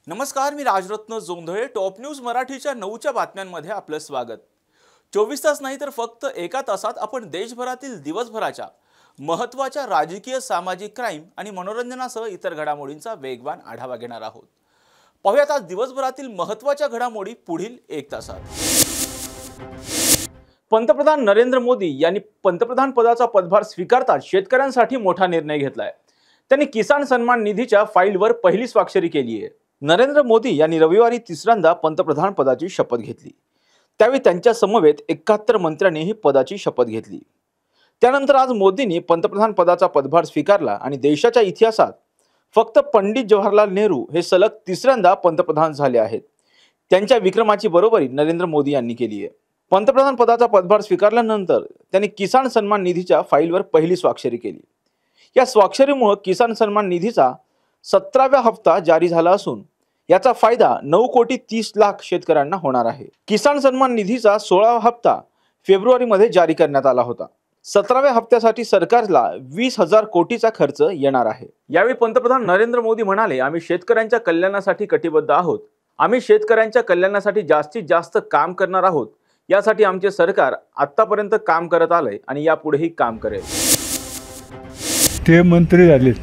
नमस्कार, मी Rajratna Jondhale. Top news मराठीच्या 9च्या बातम्यांमध्ये आपलं स्वागत. 24 तास नाही तर फक्त एका तासात आपण देशभरातील दिवसभराच्या महत्त्वाच्या राजकीय, सामाजिक, क्राईम आणि मनोरंजनासह इतर घडामोडींचा वेगवान आढावा घेणार आहोत. पाहूयात आज दिवसभरातील महत्त्वाच्या घडामोडी पुढील 1 तासात. पंतप्रधान नरेंद्र मोदी यांनी पंतप्रधान पदाचा पदभार स्वीकारताच शेतकऱ्यांसाठी मोठा निर्णय घेतलाय. त्यांनी किसान सन्मान निधीच्या फाईलवर पहिली स्वाक्षरी केली आहे. नरेंद्र मोदी यांनी रविवारी तिसऱ्यांदा पंतप्रधान पदाची शपथ घेतली. त्यावेळी त्यांच्या समवेत 71 मंत्र्यांनीही पदाची शपथ घेतली. त्यानंतर आज मोदींनी पंतप्रधान पदाचा पदभार स्वीकारला आणि देशाच्या इतिहासात फक्त पंडित जवाहरलाल नेहरू हे सलग तिसऱ्यांदा पंतप्रधान झाले आहेत. त्यांच्या विक्रमाची बरोबरी नरेंद्र मोदी यांनी केली आहे. पंतप्रधान पदाचा पदभार स्वीकारल्यानंतर त्यांनी किसान सन्मान निधीच्या फाईलवर पहिली स्वाक्षरी केली. या स्वाक्षरीमुळे किसान सन्मान निधीचा 17वा हप्ता जारी झाला असून याचा फायदा 9,30,00,000 शेतकऱ्यांना होणार आहे. किसान सन्मान निधीचा 16वा हप्ता फेब्रुवारीमध्ये जारी करण्यात आला होता. 17व्या हप्त्यासाठी सरकारला 20,000 कोटीचा खर्च येणार आहे. यावेळी पंतप्रधान नरेंद्र मोदी म्हणाले, आम्ही शेतकऱ्यांच्या कल्याणासाठी कटिबद्ध आहोत. आम्ही शेतकऱ्यांच्या कल्याणासाठी जास्तीत जास्त काम करणार आहोत. यासाठी आमचे सरकार आतापर्यंत काम करत आलंय आणि यापुढेही काम करेल. ते मंत्री झालेत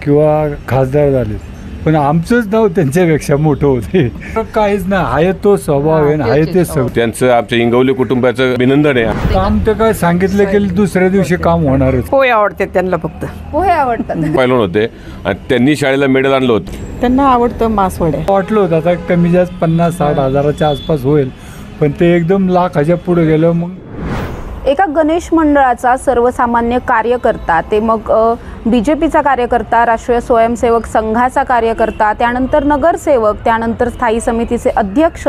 किंवा खासदार झालेत, पण आमचंच नाव त्यांच्यापेक्षा मोठं होते. काहीच नाही, आहे तो स्वभाव आहे, आहे ते सगळं. त्यांचं आमच्या इंगवले कुटुंबाचं अभिनंदन आहे. काम तर काय सांगितलं की दुसऱ्या दिवशी काम होणारच. पोहे आवडते त्यांना, फक्त पोहे आवडतात. पायलवान होते आणि त्यांनी शाळेला मेडल आणलं होतं. त्यांना आवडतं मासवड्या. वाटलं होतं आता कमी जास्त 50-60 हजाराच्या आसपास होईल, पण ते एकदम लाखाच्या पुढे गेलं. मग एका गणेश मंडळाचा सर्वसामान्य कार्यकर्ता, ते मग BJPचा कार्यकर्ता, राष्ट्रीय स्वयंसेवक संघाचा कार्यकर्ता, त्यानंतर नगरसेवक, त्यानंतर स्थायी समितीचे अध्यक्ष,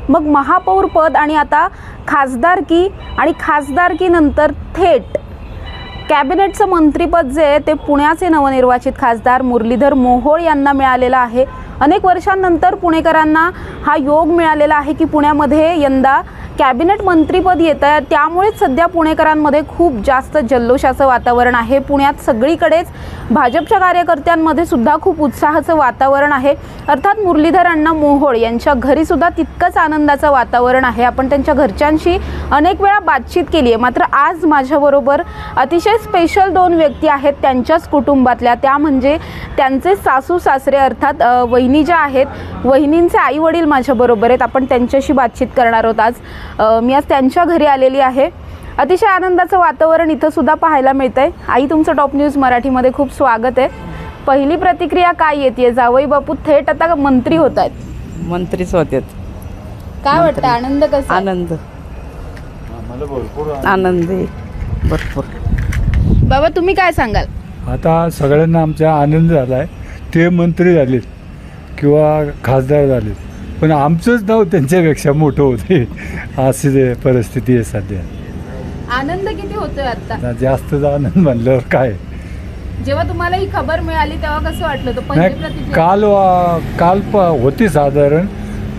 मग महापौर पद आणि आता खासदारकी, आणि खासदारकीनंतर थेट कॅबिनेटचं मंत्रीपद जे आहे ते पुण्याचे नवनिर्वाचित खासदार मुरलीधर मोहोळ यांना मिळालेलं आहे. अनेक वर्षांनंतर पुणेकरांना हा योग मिळालेला आहे की पुण्यामध्ये यंदा कॅबिनेट मंत्रीपद येत आहे. त्यामुळेच सध्या पुणेकरांमध्ये खूप जास्त जल्लोषाचं वातावरण आहे. पुण्यात सगळीकडेच भाजपच्या कार्यकर्त्यांमध्ये सुद्धा खूप उत्साहाचं वातावरण आहे. अर्थात मुरलीधर अण्णा मोहोळ यांच्या घरी सुद्धा तितकंच आनंदाचं वातावरण आहे. आपण त्यांच्या घरच्यांशी अनेक वेळा बातचीत केली आहे. मात्र आज माझ्याबरोबर अतिशय स्पेशल 2 व्यक्ती आहेत त्यांच्याच कुटुंबातल्या. त्या म्हणजे त्यांचे सासू सासरे, अर्थात वहिनी ज्या आहेत, वहिनींचे आई वडील माझ्याबरोबर आहेत. आपण त्यांच्याशी बातचीत करणार आहोत. आज मी आज त्यांच्या घरी आलेली आहे. अतिशय आनंदाचं वातावरण इथं सुद्धा पाहायला मिळतंय. आई, तुमचं टॉप न्यूज मराठीमध्ये खूप स्वागत आहे. पहिली प्रतिक्रिया काय येते? जावई बापू थेट आता मंत्री होत आहेत. मंत्रीच होते. काय वाटतं? आनंद कसा? आनंद, आनंद आहे भरपूर. बाबा, तुम्ही काय सांगाल? आता सगळ्यांना आमचा आनंद झाला आहे. ते मंत्री झालेत किंवा खासदार झालेत, पण आमचंच नाव त्यांच्यापेक्षा मोठं होते. अशी परिस्थिती आहे सध्या. आनंद किती होतोय आता? जास्तच आनंद म्हणल्यावर काय. जेव्हा तुम्हाला ही खबर मिळाली तेव्हा कसं वाटलं होतं? पहिली प्रतिक्रिया काल होती साधारण,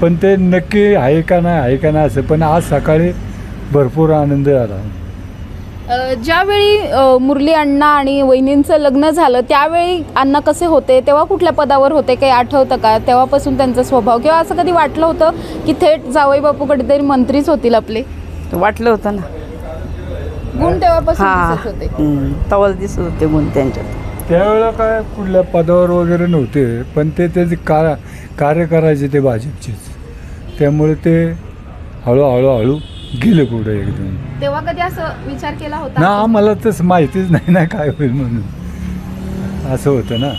पण ते नक्की आहे का नाही असं. पण आज सकाळी भरपूर आनंद झाला. ज्यावेळी मुरली अण्णा आणि वहिनींचं लग्न झालं त्यावेळी अण्णा कसे होते? तेव्हा कुठल्या पदावर होते? काही आठवतं का तेव्हापासून त्यांचा स्वभाव? किंवा असं कधी वाटलं होतं की थेट जावई बापू कधीतरी मंत्रीच होतील आपले? वाटलं होतं ना. गुण तेव्हापासून दिसत होते. तवल दिसत होते गुण त्यांच्यात. त्यावेळेला काय कुठल्या पदावर वगैरे नव्हते, पण ते त्याचे कार्य करायचे ते भाजपचेच. त्यामुळे ते हळूहळू गेले पुढे एकदम. तेव्हा कधी असं विचार केला होता ना? आम्हाला तसं माहितीच नाही ना काय होईल म्हणून. असं होतं ना.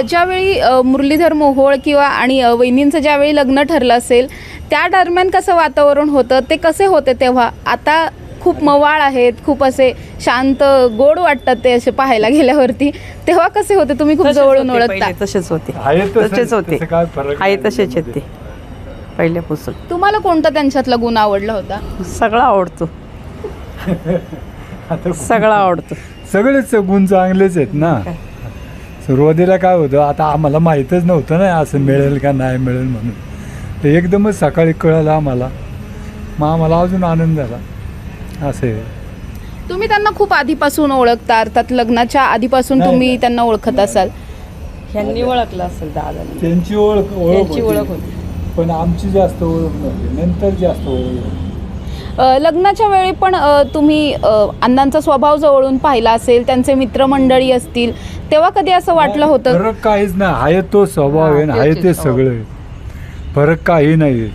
ज्यावेळी मुरलीधर मोहोळ किंवा आणि वहिनींचं ज्यावेळी लग्न ठरलं असेल त्या दरम्यान कसं वातावरण होतं? ते कसे होते तेव्हा? आता खूप मवाळ आहेत, खूप असे शांत गोड वाटतात ते असे पाहायला गेल्यावरती. तेव्हा कसे होते? तुम्ही खूप जवळून ओळखता. तसेच होते, तसेच होते. आहे तसेच आहेत ते पहिल्यापासून. तुम्हाला कोणता त्यांच्यातला गुण आवडला होता? सगळं आवडतो. सगळं आवडतं. सगळेच गुण चांगलेच आहेत ना. सुरुवातीला काय होतं, आता आम्हाला माहीतच नव्हतं ना असं मिळेल का नाही मिळेल म्हणून. ते एकदमच सकाळी कळलं आम्हाला. मग आम्हाला अजून आनंद झाला. असे तुम्ही त्यांना खूप आधीपासून ओळखता, अर्थात लग्नाच्या आधीपासून तुम्ही त्यांना ओळखत असाल. ह्यांनी ओळखलं असेल दादांनी. त्यांची ओळख त्यांची ओळख होती. पण आमची जास्त ओळख नव्हती, नंतर जास्त ओळख झाली. लग्नाच्या वेळी पण तुम्ही अण्णांचा स्वभाव जवळून पाहिला असेल, त्यांचे मित्रमंडळी असतील, तेव्हा कधी असं वाटलं होतं? फरक काहीच नाही, आहे तो स्वभाव आहे ना, आहे ते सगळं, फरक काही नाही.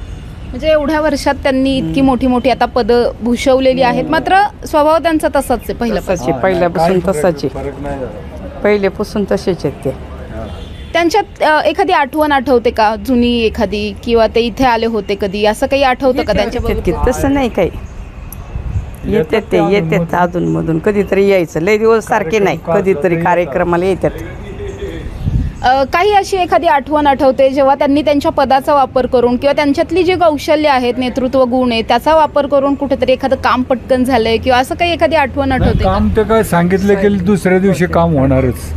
म्हणजे एवढ्या वर्षात त्यांनी इतकी मोठी मोठी आता पदं भूषवलेली आहेत, मात्र स्वभाव त्यांचा तसाच आहे पहिल्यापासून. पहिल्यापासून तसाच आहे. फरक नाही झाला. पहिल्यापासून तसेच आहेत ते. त्यांच्यात एखादी आठवण आठवते का, जुनी एखादी, किंवा ते इथे आले होते कधी, असं काही आठवतं का त्यांच्या? तसं नाही काही. येतात ते, येतात अधूनमधून, कधीतरी यायचं, लय दिवस सारखे नाही, कधीतरी कार्यक्रमाला येतात. काही अशी एखादी आठवण आठवते जेव्हा त्यांनी त्यांच्या पदाचा वापर करून किंवा त्यांच्यातली जी कौशल्य आहेत, नेतृत्व गुण आहे, त्याचा वापर करून कुठेतरी एखादं काम पटकन झालंय किंवा असं काही एखादी आठवण आठवते का? काम तर काय सांगितलं की दुसऱ्या दिवशी काम होणारच.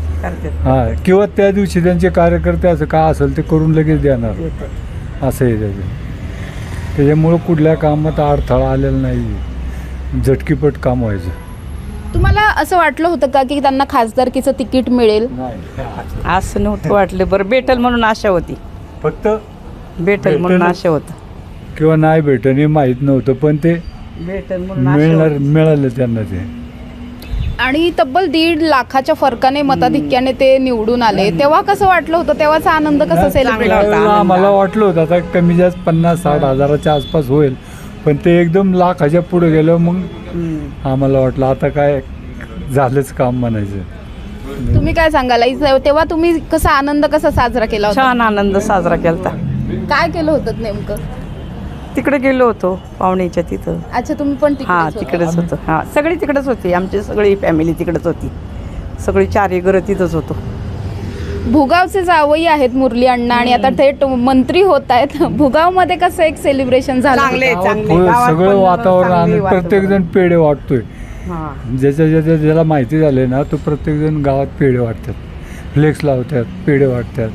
हा, किंवा त्या दिवशी त्यांचे कार्यकर्ते असं काय असेल ते करून लगेच देणार, असं आहे त्याचं. त्याच्यामुळं कुठल्या कामात अडथळा आलेला नाही, झटकीपट काम व्हायचं. तुम्हाला असं वाटलं होतं का की त्यांना खासदारकीचं तिकीट मिळेल? असं नव्हतं वाटलं. बरं भेटल म्हणून आशा होती, फक्त भेटल म्हणून आशा होतं. किंवा नाही भेटन हे माहीत नव्हतं, पण ते भेटल म्हणून आशा मिळणार, होती. मिळालं त्यांना ते. आणि तब्बल 1.5 लाखाच्या फरकाने मताधिक्याने ते निवडून आले, तेव्हा कसं वाटलं होतं? तेव्हाचा आनंद कसा सेलिब्रेट? त्यावेळेला आम्हाला वाटलं होतं आता कमी जास्त 50-60 हजाराच्या आसपास होईल, पण ते एकदम लाखाच्या पुढे गेलं, मग आम्हाला वाटलं आता काय झालंच काम म्हणायचं. तुम्ही काय सांगाल आई? तेव्हा तुम्ही कसा आनंद कसा साजरा केला होता? छान आनंद साजरा केला. काय केलं होतं नेमकं? तिकडे गेलो होतो पाहुणेच्या तिथं. अच्छा, तुम्ही पण हा तिकडेच होता? तिकडेच होतो. हा सगळी तिकडेच होती, आमची सगळी फॅमिली तिकडेच होती, सगळी 4 घरं तिथंच होतो. भुगावचे जावई आहेत मुरली अण्णा आणि आता थेट मंत्री होत आहेत. भुगावमध्ये कसं एक सेलिब्रेशन झालं? सगळं वातावरण आणि प्रत्येक जण पेढे वाटतोय. ज्याला माहिती झाले ना, तो प्रत्येक जण गावात पेढे वाटतात, फ्लेक्स लावतात, पेढे वाटतात.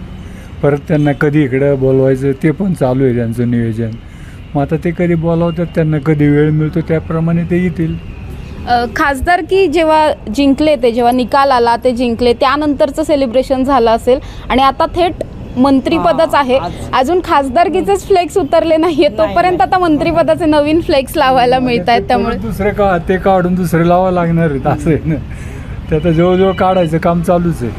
परत त्यांना कधी इकडं बोलवायचं ते पण चालू आहे त्यांचं नियोजन. मग आता ते कधी बोलावतात, त्यांना कधी वेळ मिळतो त्याप्रमाणे ते येतील. खासदारकी जेव्हा जिंकले, ते जेव्हा निकाल आला ते जिंकले, त्यानंतरचं सेलिब्रेशन झालं असेल आणि आता थेट मंत्रीपदच आहे. अजून खासदारकीचेच फ्लेक्स उतरले नाहीये, तोपर्यंत आता मंत्रीपदाचे नवीन फ्लेक्स लावायला मिळत आहेत. त्यामुळे दुसरे का ते काढून दुसरे लावा लागणार आहेत, असं आहे ना. ते आता जवळजवळ काढायचं काम चालूच आहे.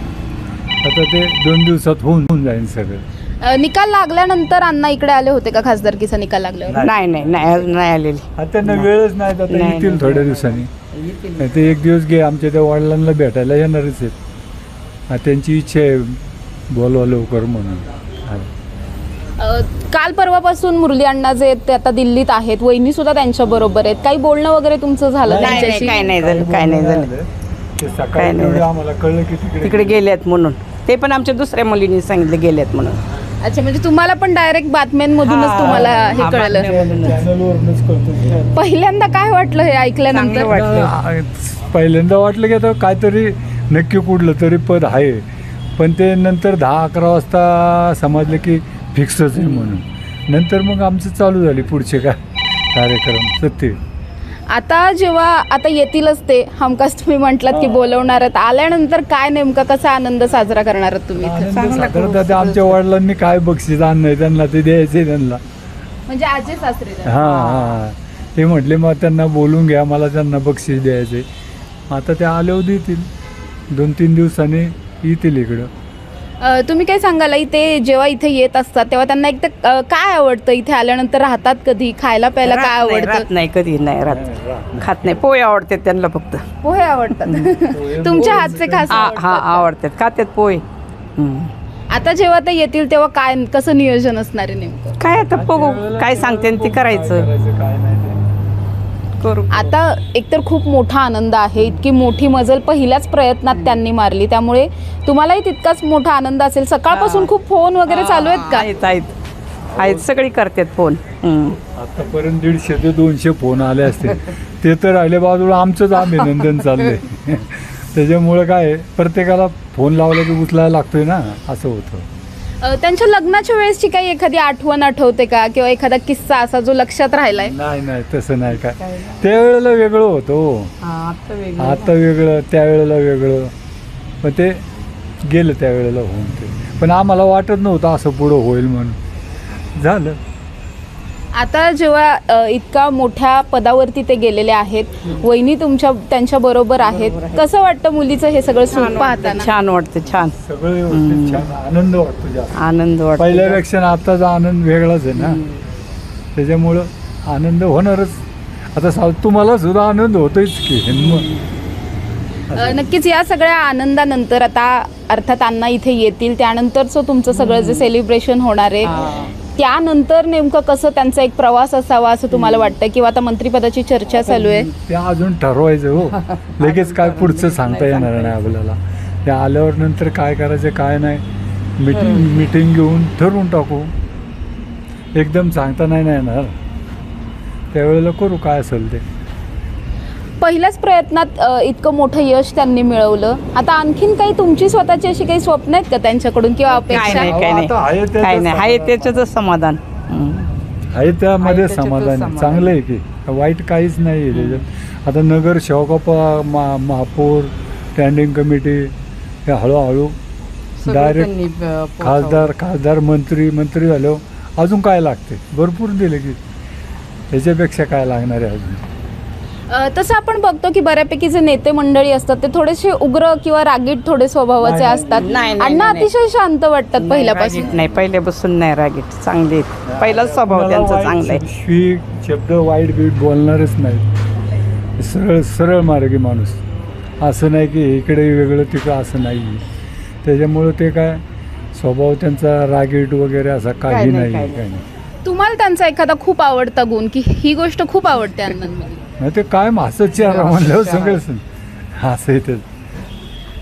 आता ते 2 दिवसात होऊन जाईल सगळं. निकाल लागल्यानंतर अण्णा इकडे आले होते का? खासदारकीचा निकाल लागल्यावर? नाही अजून नाही आलेली. आता त्यांना वेळच नाही, आता येतील थोड्या दिवसांनी. ते 1 दिवस घे, आमच्या त्या वडिलांना भेटायला येणारच आहेत. त्यांची इच्छा आहे बोलवा लवकर म्हणून. काल परवापासून मुरली अण्णा जे आहेत ते आता दिल्लीत आहेत, वहिनी सुद्धा त्यांच्या बरोबर आहेत. काही बोलणं वगैरे तुमचं झालं त्यांच्याशी? काय नाही झालं. ते सकाळी तेवढं आम्हाला कळलं की तिकडे गेल्यात म्हणून. ते पण आमच्या दुसऱ्या मुलींनी सांगितलं गेल्यात म्हणून. अच्छा, म्हणजे तुम्हाला पण डायरेक्ट बातम्यांमधूनच तुम्हाला हे कळलं? चॅनलवरूनच कळतं. पहिल्यांदा काय वाटलं हे ऐकल्यानंतर? पहिल्यांदा वाटलं की आता काहीतरी नक्की कुठलं तरी पद आहे, पण ते नंतर 10-11 वाजता समजलं की फिक्सच आहे म्हणून. नंतर मग आमचं चालू झाले पुढचे कार्यक्रम. सत्य आता जेव्हा येतीलच ते हमखास तुम्ही म्हटलात की बोलवणार आहेत, आल्यानंतर काय नेमका कसा आनंद साजरा करणार आहात तुम्ही इथे? आमच्या वडिलांनी काय बक्षीस आणलंय त्यांना ते द्यायचे त्यांना. म्हणजे आजी सासरे? हां, ते म्हटले मग त्यांना बोलून घ्या, मला त्यांना बक्षीस द्यायचे. आता ते आल्यावर देतील, 2-3 दिवसांनी येतील इकडं. तुम्ही काय सांगाल इथे जेव्हा इथे येत असतात तेव्हा त्यांना एक तर काय आवडतं? इथे आल्यानंतर राहतात कधी? खायला प्यायला काय आवडतं? नाही, कधी नाही राहत. खात नाही. पोहे आवडतात त्यांना, फक्त पोहे आवडतात. तुमच्या हातचे खास आवडतात, खातात पोहे. आता जेव्हा ते येतील तेव्हा काय कसं नियोजन असणार आहे नेमकं? काय आता बघू, काय सांगते ते करायचं. आता एकतर खूप मोठा आनंद आहे, इतकी मोठी मजल पहिल्याच प्रयत्नात त्यांनी मारली, त्यामुळे तुम्हालाही तितकाच मोठा आनंद असेल. सकाळपासून खूप फोन वगैरे चालू आहेत का? आहेत सगळी करतात फोन. आतापर्यंत 150 ते 200 फोन आले असते. ते तर राहिले बाजूला, आमचंच अभिनंदन चाललंय. त्याच्यामुळे काय प्रत्येकाला फोन लावला की उचलायला लागतोय ना, असं होतं. त्यांच्या लग्नाच्या वेळेसची काही एखादी आठवण आठवते का, किंवा एखादा किस्सा असा जो लक्षात राहिलाय? नाही तसं नाही. काय त्यावेळेला वेगळं होतं, आता वेगळं, त्यावेळेला वेगळं. पण ते गेलं त्यावेळेला होऊन ते. पण आम्हाला वाटत नव्हतं असं पुढं होईल म्हणून. झालं. आता जेव्हा इतका मोठ्या पदावरती ते गेलेले आहेत, वहिनी त्यांच्या बरोबर आहेत, कसं वाटतं मुलीचं हे सगळं सुख पाहताना? छान वाटतं, छान सगळं व्यवस्थित छान आनंद वाटतो जास्त. आनंद वाटतो. पहिल्यापेक्षा आताचा आनंद वेगळाच आहे ना. त्याच्यामुळं आनंद होणारच. आता तुम्हाला सुद्धा आनंद होतोच की. नक्कीच या सगळ्या आनंदानंतर आता अर्थात अण्णा इथे येतील, त्यानंतरचं तुमचं सगळं जे सेलिब्रेशन होणार आहे त्यानंतर नेमकं कसं त्यांचा एक प्रवास असावा असं तुम्हाला वाटतं, किंवा आता मंत्रिपदाची चर्चा चालू आहे? ते अजून ठरवायचं हो. लगेच काय पुढचं सांगता येणार नाही आपल्याला. ते आल्यावर नंतर काय करायचं काय नाही मीटिंग घेऊन ठरवून टाकू. एकदम सांगता नाही येणार. त्यावेळेला करू काय असेल ते. पहिल्याच प्रयत्नात इतकं मोठं यश त्यांनी मिळवलं. आता आणखीन काही तुमची स्वतःची अशी काही स्वप्न आहेत का त्यांच्याकडून किंवा अपेक्षा? काय नाही, आहे त्याच्यातच समाधान. आहे त्यामध्ये समाधान. चांगलं आहे की, वाईट काहीच नाही आहे त्याच्यात. आता नगरसेवक, महापौर, स्टँडिंग कमिटी हे हळूहळू डायरेक्ट खासदार मंत्री झाल्यावर अजून काय लागते? भरपूर दिले की. याच्यापेक्षा काय लागणार आहे अजून? तसं आपण बघतो की बऱ्यापैकी जे नेते मंडळी असतात ते थोडेसे उग्र किंवा रागीट थोडे स्वभावाचे असतात. अण्णा अतिशय शांत वाटतात पहिल्यापासून. नाही, पहिल्यापासून नाही रागीट, चांगले. पहिलाच स्वभाव त्यांचा चांगला आहे. शब्द वाईट बीट बोलणारच नाही. सरळ मार्गी माणूस. असं नाही की इकडे वेगळं तिकडं असं नाही. त्याच्यामुळं ते काय स्वभाव त्यांचा रागीट वगैरे असा काही नाही. तुम्हाला त्यांचा एखादा खूप आवडता गुण की ही गोष्ट खूप आवडते अण्णांमध्ये? नाही ते काय मासच चेहरा म्हणल्यावर सगळं असं येते.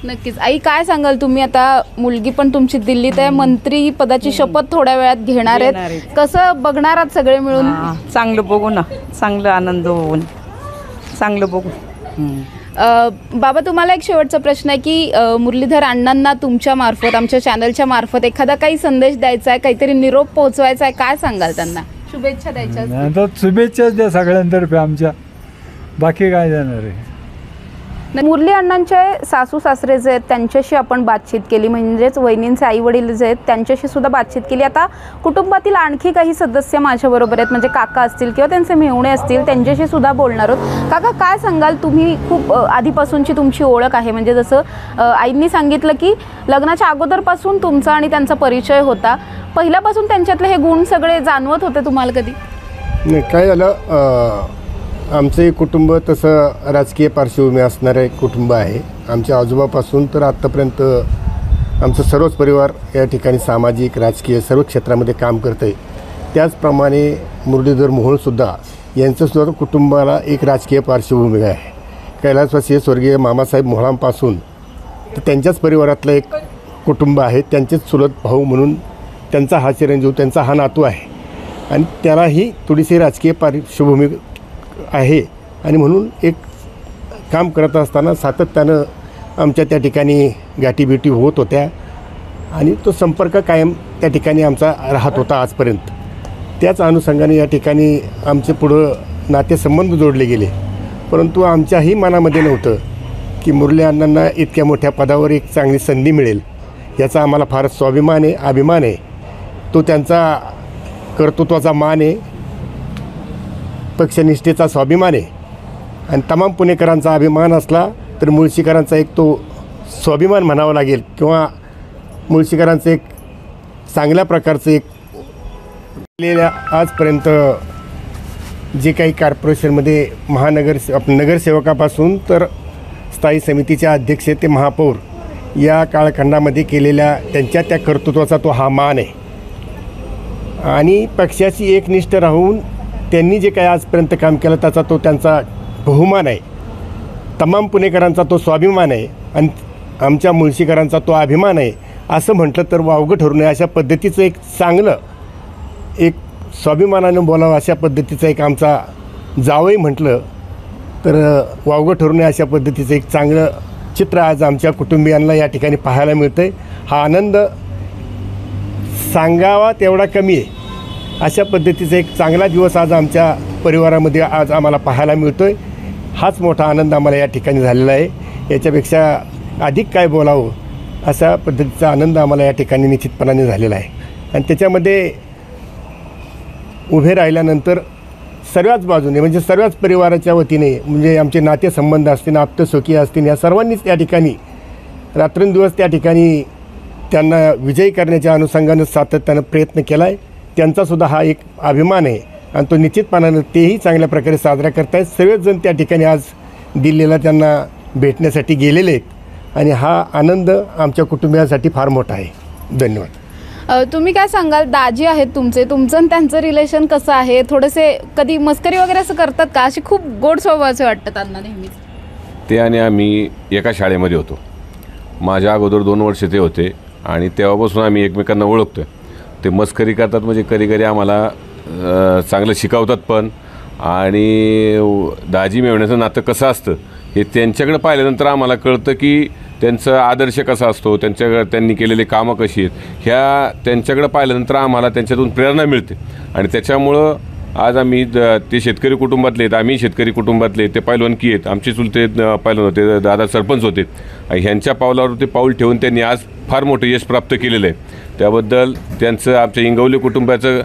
नक्कीच. आई काय सांगाल तुम्ही? आता मुलगी पण तुमची दिल्लीत आहे, मंत्री पदाची शपथ थोड्या वेळात घेणार आहेत. कसं बघणार आहात सगळे मिळून? चांगलं बघू ना, चांगलं आनंद होऊन चांगलं बघू. बाबा तुम्हाला एक शेवटचा प्रश्न आहे की मुरलीधर अण्णांना तुमच्या मार्फत, आमच्या चॅनलच्या मार्फत एखादा काही संदेश द्यायचा आहे, काहीतरी निरोप पोहोचवायचा आहे, काय सांगाल त्यांना? शुभेच्छा द्यायच्या? शुभेच्छाच द्या सगळ्यांतर्फे आमच्या. बाकी काय देणार आहे? मुरली अण्णांचे सासू सासरे जे आहेत त्यांच्याशी आपण बातचीत केली, म्हणजेच वहिनींचे आई वडील जे आहेत त्यांच्याशी सुद्धा बातचीत केली. आता कुटुंबातील आणखी काही सदस्य माझ्याबरोबर आहेत, म्हणजे काका असतील किंवा त्यांचे मेहुणे असतील, त्यांच्याशी सुद्धा बोलणार आहोत. काका काय सांगाल? तुम्ही खूप आधीपासूनची तुमची ओळख आहे, म्हणजे जसं आईंनी सांगितलं की लग्नाच्या अगोदरपासून तुमचा आणि त्यांचा परिचय होता. पहिल्यापासून त्यांच्यातले हे गुण सगळे जाणवत होते तुम्हाला कधी? नाही, काय झालं, आमचं कुटुंब तसं राजकीय पार्श्वभूमी असणारं एक कुटुंब आहे. आमच्या आजोबापासून तर आत्तापर्यंत आमचं सर्वच परिवार या ठिकाणी सामाजिक राजकीय सर्व क्षेत्रामध्ये काम करतं आहे. त्याचप्रमाणे मुरलीधर मोहोळसुद्धा यांचंसुद्धा कुटुंबाला एक राजकीय पार्श्वभूमी आहे. कैलासवासी स्वर्गीय मामासाहेब मोहोळांपासून तर त्यांच्याच परिवारातलं एक कुटुंब आहे. त्यांचेच चुलत भाऊ म्हणून त्यांचा हा चिरंजीव, त्यांचा हा नातू आहे आणि त्यालाही थोडीशी राजकीय पार्श्वभूमी आहे. आणि म्हणून एक काम करत असताना सातत्यानं आमच्या त्या ठिकाणी गाठीभेटी होत होत्या आणि तो संपर्क कायम त्या ठिकाणी आमचा राहत होता आजपर्यंत. त्याच अनुषंगाने या ठिकाणी आमचे पुढं नातेसंबंध जोडले गेले. परंतु आमच्याही मनामध्ये नव्हतं की मुरली अण्णांना इतक्या मोठ्या पदावर एक चांगली संधी मिळेल याचा आम्हाला फारच स्वाभिमान आहे, अभिमान आहे. तो त्यांचा कर्तृत्वाचा मान आहे, पक्षनिष्ठेचा स्वाभिमान आहे आणि तमाम पुणेकरांचा अभिमान असला तर मुळशीकरांचा एक तो स्वाभिमान म्हणावा लागेल किंवा मुळशीकरांचं एक चांगल्या प्रकारचं एक आजपर्यंत जे काही कॉर्पोरेशनमध्ये नगरसेवकापासून तर स्थायी समितीच्या अध्यक्ष ते महापौर या कालखंडामध्ये केलेल्या त्यांच्या त्या कर्तृत्वाचा तो हा मान आहे. आणि पक्षाची एकनिष्ठ राहून त्यांनी जे काही आजपर्यंत काम केलं त्याचा तो त्यांचा बहुमान आहे. तमाम पुणेकरांचा तो स्वाभिमान आहे आणि आमच्या मुळशीकरांचा तो अभिमान आहे. असं म्हटलं तर वावगं ठरू नये अशा पद्धतीचं एक चांगलं एक स्वाभिमानानं बोलावं अशा पद्धतीचं एक आमचा जावई म्हटलं तर वावगं ठरू नये अशा पद्धतीचं एक चांगलं चित्र आज आमच्या कुटुंबियांना या ठिकाणी पाहायला मिळतं आहे. हा आनंद सांगावा तेवढा कमी आहे. अशा पद्धतीचा एक चांगला दिवस आज आमच्या परिवारामध्ये आज आम्हाला पाहायला मिळतो आहे. हाच मोठा आनंद आम्हाला या ठिकाणी झालेला आहे. याच्यापेक्षा अधिक काय बोलावं अशा पद्धतीचा आनंद आम्हाला या ठिकाणी निश्चितपणाने झालेला आहे. आणि त्याच्यामध्ये उभे राहिल्यानंतर सर्वच बाजूने म्हणजे सर्वच परिवाराच्या वतीने म्हणजे आमचे नातेसंबंध असतील, आप्तसखी असतील, या सर्वांनीच त्या ठिकाणी रात्रंदिवस त्या ठिकाणी त्यांना विजयी करण्याच्या अनुषंगानं सातत्यानं प्रयत्न केला आहे. त्यांचासुद्धा हा एक अभिमान आहे आणि तो निश्चितपणानं तेही चांगल्या प्रकारे साजरा करत आहेत. सर्वजण त्या ठिकाणी आज दिल्लीला त्यांना भेटण्यासाठी गेलेले आहेत आणि हा आनंद आमच्या कुटुंबियांसाठी फार मोठा आहे. धन्यवाद. तुम्ही काय सांगाल, दाजी आहेत तुमचं आणि त्यांचं रिलेशन कसं आहे? थोडेसे कधी मस्करी वगैरे असं करतात का? असे खूप गोड स्वभावाचे वाटतात त्यांना नेहमीच. ते आणि आम्ही एका शाळेमध्ये होतो. माझ्या अगोदर 2 वर्ष ते होते आणि तेव्हापासून आम्ही एकमेकांना ओळखतो. ते मस्करी करतात म्हणजे कधी कधी आम्हाला चांगलं शिकवतात पण. आणि दाजी मेवण्याचं नातं कसं असतं हे त्यांच्याकडे पाहिल्यानंतर आम्हाला कळतं की त्यांचा आदर्श कसा असतो, त्यांनी केलेले कामं कशी आहेत, ह्या त्यांच्याकडे पाहिल्यानंतर आम्हाला त्यांच्यातून प्रेरणा मिळते. आणि त्याच्यामुळं आज आम्ही ते शेतकरी कुटुंबातले आहेत, आम्ही शेतकरी कुटुंबातले, ते पैलवानकी आहेत. आमचे चुलते पैलवान होते, दादा सरपंच होते. ह्यांच्या पावलावर ते पाऊल ठेवून त्यांनी आज फार मोठं यश प्राप्त केलेलं आहे. त्याबद्दल त्यांचं आमच्या इंगवले कुटुंबाचं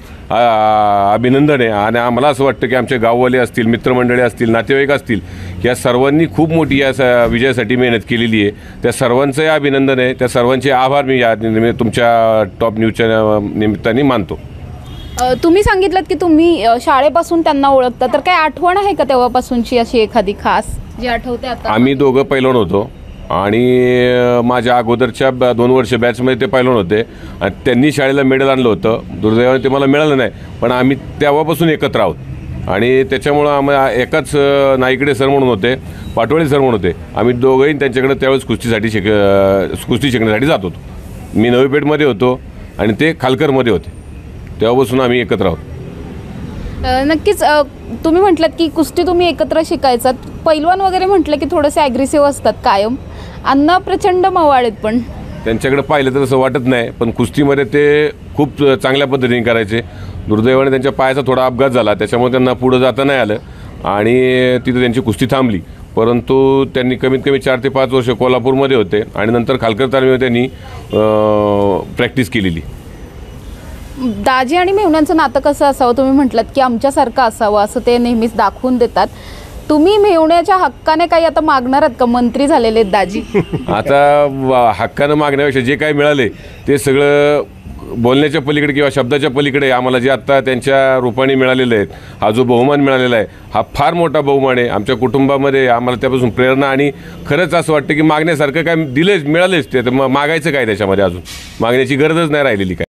अभिनंदन आहे. आणि आम्हाला असं वाटतं की आमचे गाववाले असतील, मित्रमंडळी असतील, नातेवाईक असतील, या सर्वांनी खूप मोठी या विजयासाठी मेहनत केलेली आहे. त्या सर्वांचंही अभिनंदन आहे. त्या सर्वांचे आभार मी या तुमच्या टॉप न्यूजच्या निमित्ताने मानतो. तुम्ही सांगितलं की तुम्ही शाळेपासून त्यांना ओळखता, तर काय आठवण आहे का तेव्हापासूनची अशी एखादी खास जी आठवते आता? आम्ही दोघं पैलवान होतो आणि माझ्या अगोदरच्या 2 वर्ष बॅचमध्ये ते पैलवान होते आणि त्यांनी शाळेला मेडल आणलं होतं. दुर्दैवाने ते मला मिळालं नाही, पण आम्ही तेव्हापासून एकत्र आहोत. आणि त्याच्यामुळं आम्ही एकाच नाईकडे सर म्हणून होते, पाटोळे सर म्हणून होते. आम्ही दोघंही त्यांच्याकडे त्यावेळेस कुस्ती शिकण्यासाठी जात होतो. मी नवी पेठमध्ये होतो आणि ते खालकरमध्ये होते. तेव्हापासून आम्ही एकत्र आहोत. नक्कीच. तुम्ही म्हटलात की कुस्ती तुम्ही एकत्र शिकायचात. पैलवान वगैरे म्हटलं की थोडेसे ॲग्रेसिव्ह असतात कायम. अण्णा प्रचंड मवाळ आहेत, पण त्यांच्याकडे पाहिलं तर असं वाटत नाही, पण कुस्तीमध्ये ते खूप चांगल्या पद्धतीने करायचे. दुर्दैवाने त्यांच्या पायाचा थोडा अपघात झाला, त्याच्यामुळे त्यांना पुढं जाता नाही आलं आणि तिथं त्यांची कुस्ती थांबली. परंतु त्यांनी कमीत कमी 4 ते 5 वर्ष कोल्हापूरमध्ये होते आणि नंतर खालकर तालमीमध्ये त्यांनी प्रॅक्टिस केलेली. दाजी आणि मेहुण्यांचं नातं कसं असावं? तुम्ही म्हटलात की आमच्यासारखं असावं असं ते नेहमीच दाखवून देतात. तुम्ही मेहुण्याच्या हक्काने काही आता मागणार आहात का? मंत्री झालेले आहेत दाजी. आता हक्कानं मागण्यापेक्षा जे काही मिळाले ते सगळं बोलण्याच्या पलीकडे किंवा शब्दाच्या पलीकडे आम्हाला जे आत्ता त्यांच्या रूपाने मिळालेले आहेत, हा जो बहुमान मिळालेला आहे हा फार मोठा बहुमान आहे. आमच्या कुटुंबामध्ये आम्हाला त्यापासून प्रेरणा आणि खरंच असं वाटतं की मागण्यासारखं काय दिलेच मिळालेच ते, तर मागायचं काय त्याच्यामध्ये? अजून मागण्याची गरजच नाही राहिलेली काय.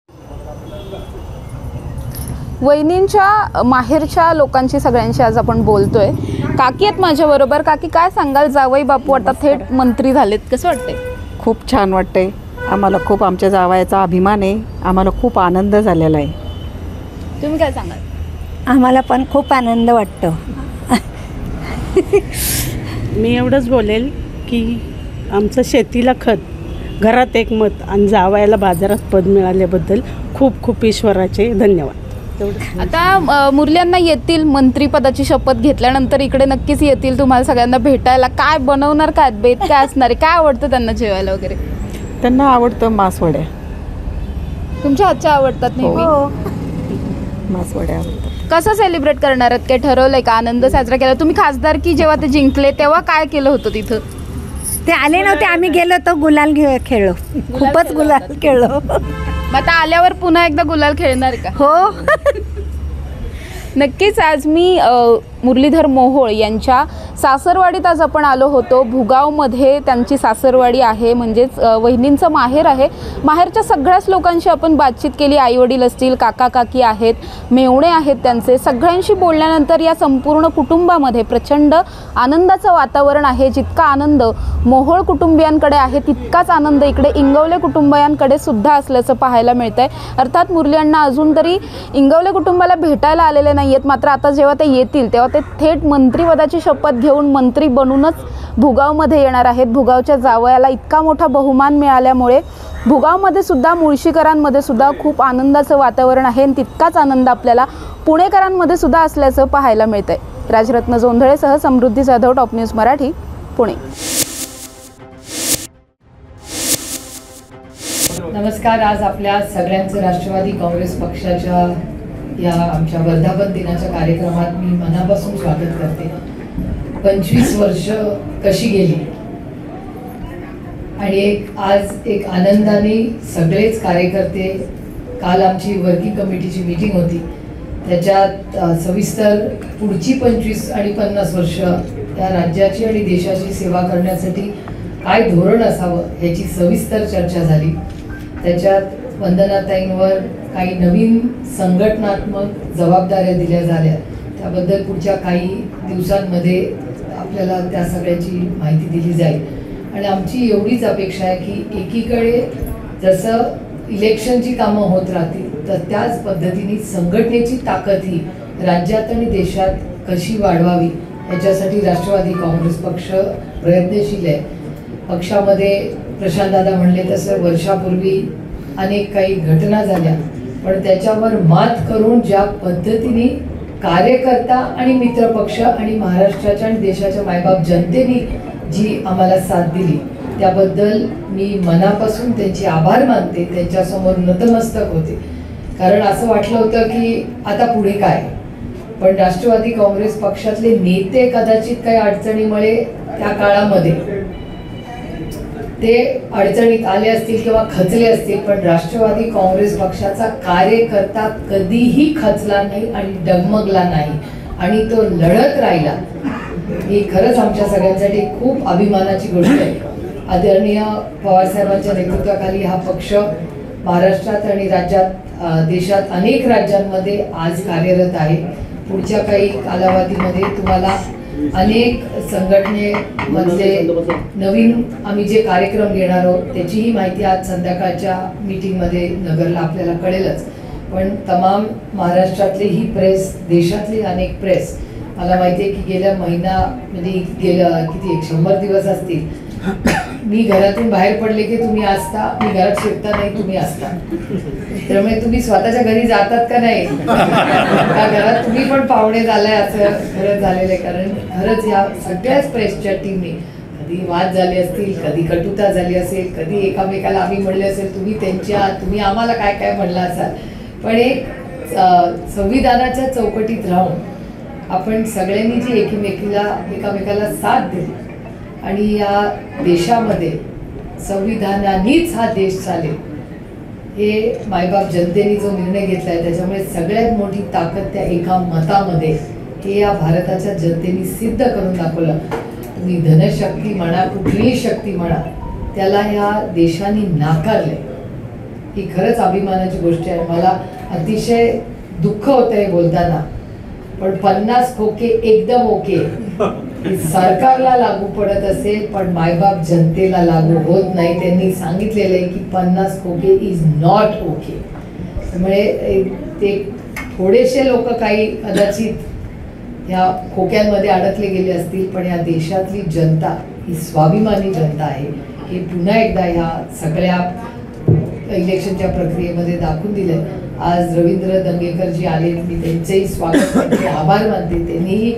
वहिनींच्या माहेरच्या लोकांची सगळ्यांशी आज आपण बोलतोय. काकी आहेत माझ्याबरोबर. काकी, काय सांगाल? जावई बापू आता थेट मंत्री झालेत, कसं वाटतंय? खूप छान वाटतंय. आम्हाला खूप आमच्या जावयाचा अभिमान आहे. आम्हाला खूप आनंद झालेला आहे. तुम्ही काय सांगाल? आम्हाला पण खूप आनंद वाटतो. मी एवढंच बोलेल की आमचं शेतीला खत, घरात एक मत आणि जावयाला बाजारात पद मिळाल्याबद्दल खूप खूप ईश्वराचे धन्यवाद. आता मुरल्यांना येतील मंत्रीपदाची शपथ घेतल्यानंतर इकडे नक्कीच येतील तुम्हाला सगळ्यांना भेटायला. काय बनवणार, काय बेत काय असणार आहे, काय आवडतं त्यांना जेवायला वगैरे? त्यांना आवडतं मासवड्या. तुमच्या हातच्या आवडतात नेहमी? मासवड्या आवडतात. कसं सेलिब्रेट करणार आहेत? काय ठरवलंय का? आनंद साजरा केला? तुम्ही खासदारकी जेव्हा ते जिंकले तेव्हा काय केलं होतं तिथं? ते आले नव्हते, आम्ही गेलो तर गुलाल खेळलो. खूपच गुलाल खेळलो. मग आता आल्यावर पुन्हा एकदा गुलाल खेळणार का? हो. नक्कीच. आज मी मुरलीधर मोहोळ यांच्या सासरवाडीत आज आपण आलो होतो. भुगावमध्ये त्यांची सासरवाडी आहे, म्हणजेच वहिनींचं माहेर आहे. माहेरच्या सगळ्याच लोकांशी आपण बातचीत केली. आईवडील असतील, काका काकी आहेत, मेवणे आहेत त्यांचे. सगळ्यांशी बोलल्यानंतर या संपूर्ण कुटुंबामध्ये प्रचंड आनंदाचं वातावरण आहे. जितका आनंद मोहोळ कुटुंबियांकडे आहे तितकाच आनंद इकडे इंगवले कुटुंबियांकडे सुद्धा असल्याचं पाहायला मिळतंय. अर्थात मुरली अण्णा अजून तरी इंगवले कुटुंबाला भेटायला आलेले नाही आहेत, मात्र आता जेव्हा ते येतील तेव्हा ते थेट मंत्रिपदाची शपथ घेऊन मंत्री बनूनच भुगावमध्ये येणार आहेत. भुगावच्या जावयाला इतका मोठा बहुमान मिळाल्यामुळे भुगावमध्ये सुद्धा, मुळशीकरांमध्ये सुद्धा खूप आनंदाचं वातावरण आहे आणि तितकाच आनंद आपल्याला पुणेकरांमध्ये सुद्धा असल्याचं पाहायला मिळतंय. राजरत्न जोंधळेसह समृद्धी जाधव, टॉप न्यूज मराठी, पुणे. नमस्कार. आज आपल्या सगळ्यांचं राष्ट्रवादी काँग्रेस पक्षाच्या या आमच्या वर्धापन दिनाच्या कार्यक्रमात मी मनापासून स्वागत करते. 25 वर्ष कशी गेली आणि आज एक आनंदाने सगळेच कार्यकर्ते, काल आमची वर्किंग कमिटीची मीटिंग होती, त्याच्यात सविस्तर पुढची 25 आणि 50 वर्ष या राज्याची आणि देशाची सेवा करण्यासाठी काय धोरण असावं ह्याची सविस्तर चर्चा झाली. त्याच्यात वंदनाताईंवर काही नवीन संघटनात्मक जबाबदाऱ्या दिल्या झाल्या, त्याबद्दल पुढच्या काही दिवसांमध्ये आपल्याला त्या सगळ्याची माहिती दिली जाईल. आणि आमची एवढीच अपेक्षा आहे की एकीकडे जसं इलेक्शनची कामं होत राहतील तर त्याच पद्धतीने संघटनेची ताकद ही राज्यात आणि देशात कशी वाढवावी याच्यासाठी राष्ट्रवादी काँग्रेस पक्ष प्रयत्नशील आहे. पक्षामध्ये प्रशांतदादा म्हणले तसं वर्षापूर्वी अनेक काही घटना झाल्या, पण त्याच्यावर मात करून ज्या पद्धतीने कार्यकर्ता आणि मित्रपक्ष आणि महाराष्ट्राच्या आणि देशाच्या मायबाप जनतेने जी आम्हाला साथ दिली त्याबद्दल मी मनापासून त्यांचे आभार मानते, त्यांच्यासमोर नतमस्तक होते. कारण असं वाटलं होतं की आता पुढे काय, पण राष्ट्रवादी काँग्रेस पक्षातले नेते कदाचित काही अडचणीमुळे त्या काळामध्ये ते अडचणीत आले असतील किंवा खचले असतील, पण राष्ट्रवादी काँग्रेस पक्षाचा कार्यकर्ता कधीही खचला नाही आणि डगमगला नाही आणि तो लढत राहिला. ही खरंच आमच्या सगळ्यांसाठी खूप अभिमानाची गोष्ट आहे. आदरणीय पवारसाहेबांच्या नेतृत्वाखाली हा पक्ष महाराष्ट्रात आणि राज्यात, देशात अनेक राज्यांमध्ये आज कार्यरत आहे. पुढच्या काही कालावधीमध्ये तुम्हाला अनेक संघटनेमधले नवीन आम्ही जे कार्यक्रम घेणार आहोत त्याचीही माहिती आज संध्याकाळच्या मीटिंगमध्ये नगरला आपल्याला कळेलच. पण तमाम महाराष्ट्रातले ही प्रेस, देशातले अनेक प्रेस, मला माहिती आहे की गेल्या महिना म्हणजे गेलं किती 100 दिवस असतील, मी घरातून बाहेर पडले की तुम्ही असता, मी घरात शिरता नाही तुम्ही असता. त्यामुळे तुम्ही स्वतःच्या घरी जातात का नाही, का घरात तुम्ही पण पाहुणे झालाय असं खरंच झालेलं आहे. कारण खरंच या सगळ्याच प्रेसच्या टीमने कधी वाद झाले असतील, कधी कटुता झाली असेल, कधी एकामेकाला आम्ही म्हणले असेल, तुम्ही आम्हाला काय काय म्हणलं असाल, पण एक संविधानाच्या चौकटीत राहून आपण सगळ्यांनी जी एकामेकाला साथ दिली आणि या देशामध्ये संविधानानेच हा देश चालेल हे मायबाप जनतेने जो निर्णय घेतला आहे त्याच्यामुळे सगळ्यात मोठी ताकद त्या एका मतामध्ये हे या भारताच्या जनतेने सिद्ध करून दाखवलं. तुम्ही धनशक्ती म्हणा, कुठलीही शक्ती म्हणा, त्याला या देशाने नाकारले. ही खरंच अभिमानाची गोष्ट आहे. मला अतिशय दुःख होतं हे बोलताना, पण 50 खोके एकदम ओके सरकारला लागू पडत असेल पण मायबाप जनतेला लागू होत नाही. त्यांनी सांगितलेलं आहे की 50 खोके इज नॉट ओके. त्यामुळे ते थोडेसे लोक काही कदाचित या खोक्यांमध्ये अडकले गेले असतील, पण या देशातली जनता ही स्वाभिमानी जनता आहे हे पुन्हा एकदा ह्या सगळ्या इलेक्शनच्या प्रक्रियेमध्ये दाखवून दिलं. आज रवींद्र दंगेकर जी आले, मी त्यांचेही स्वागत करते, आभार मानते. त्यांनीही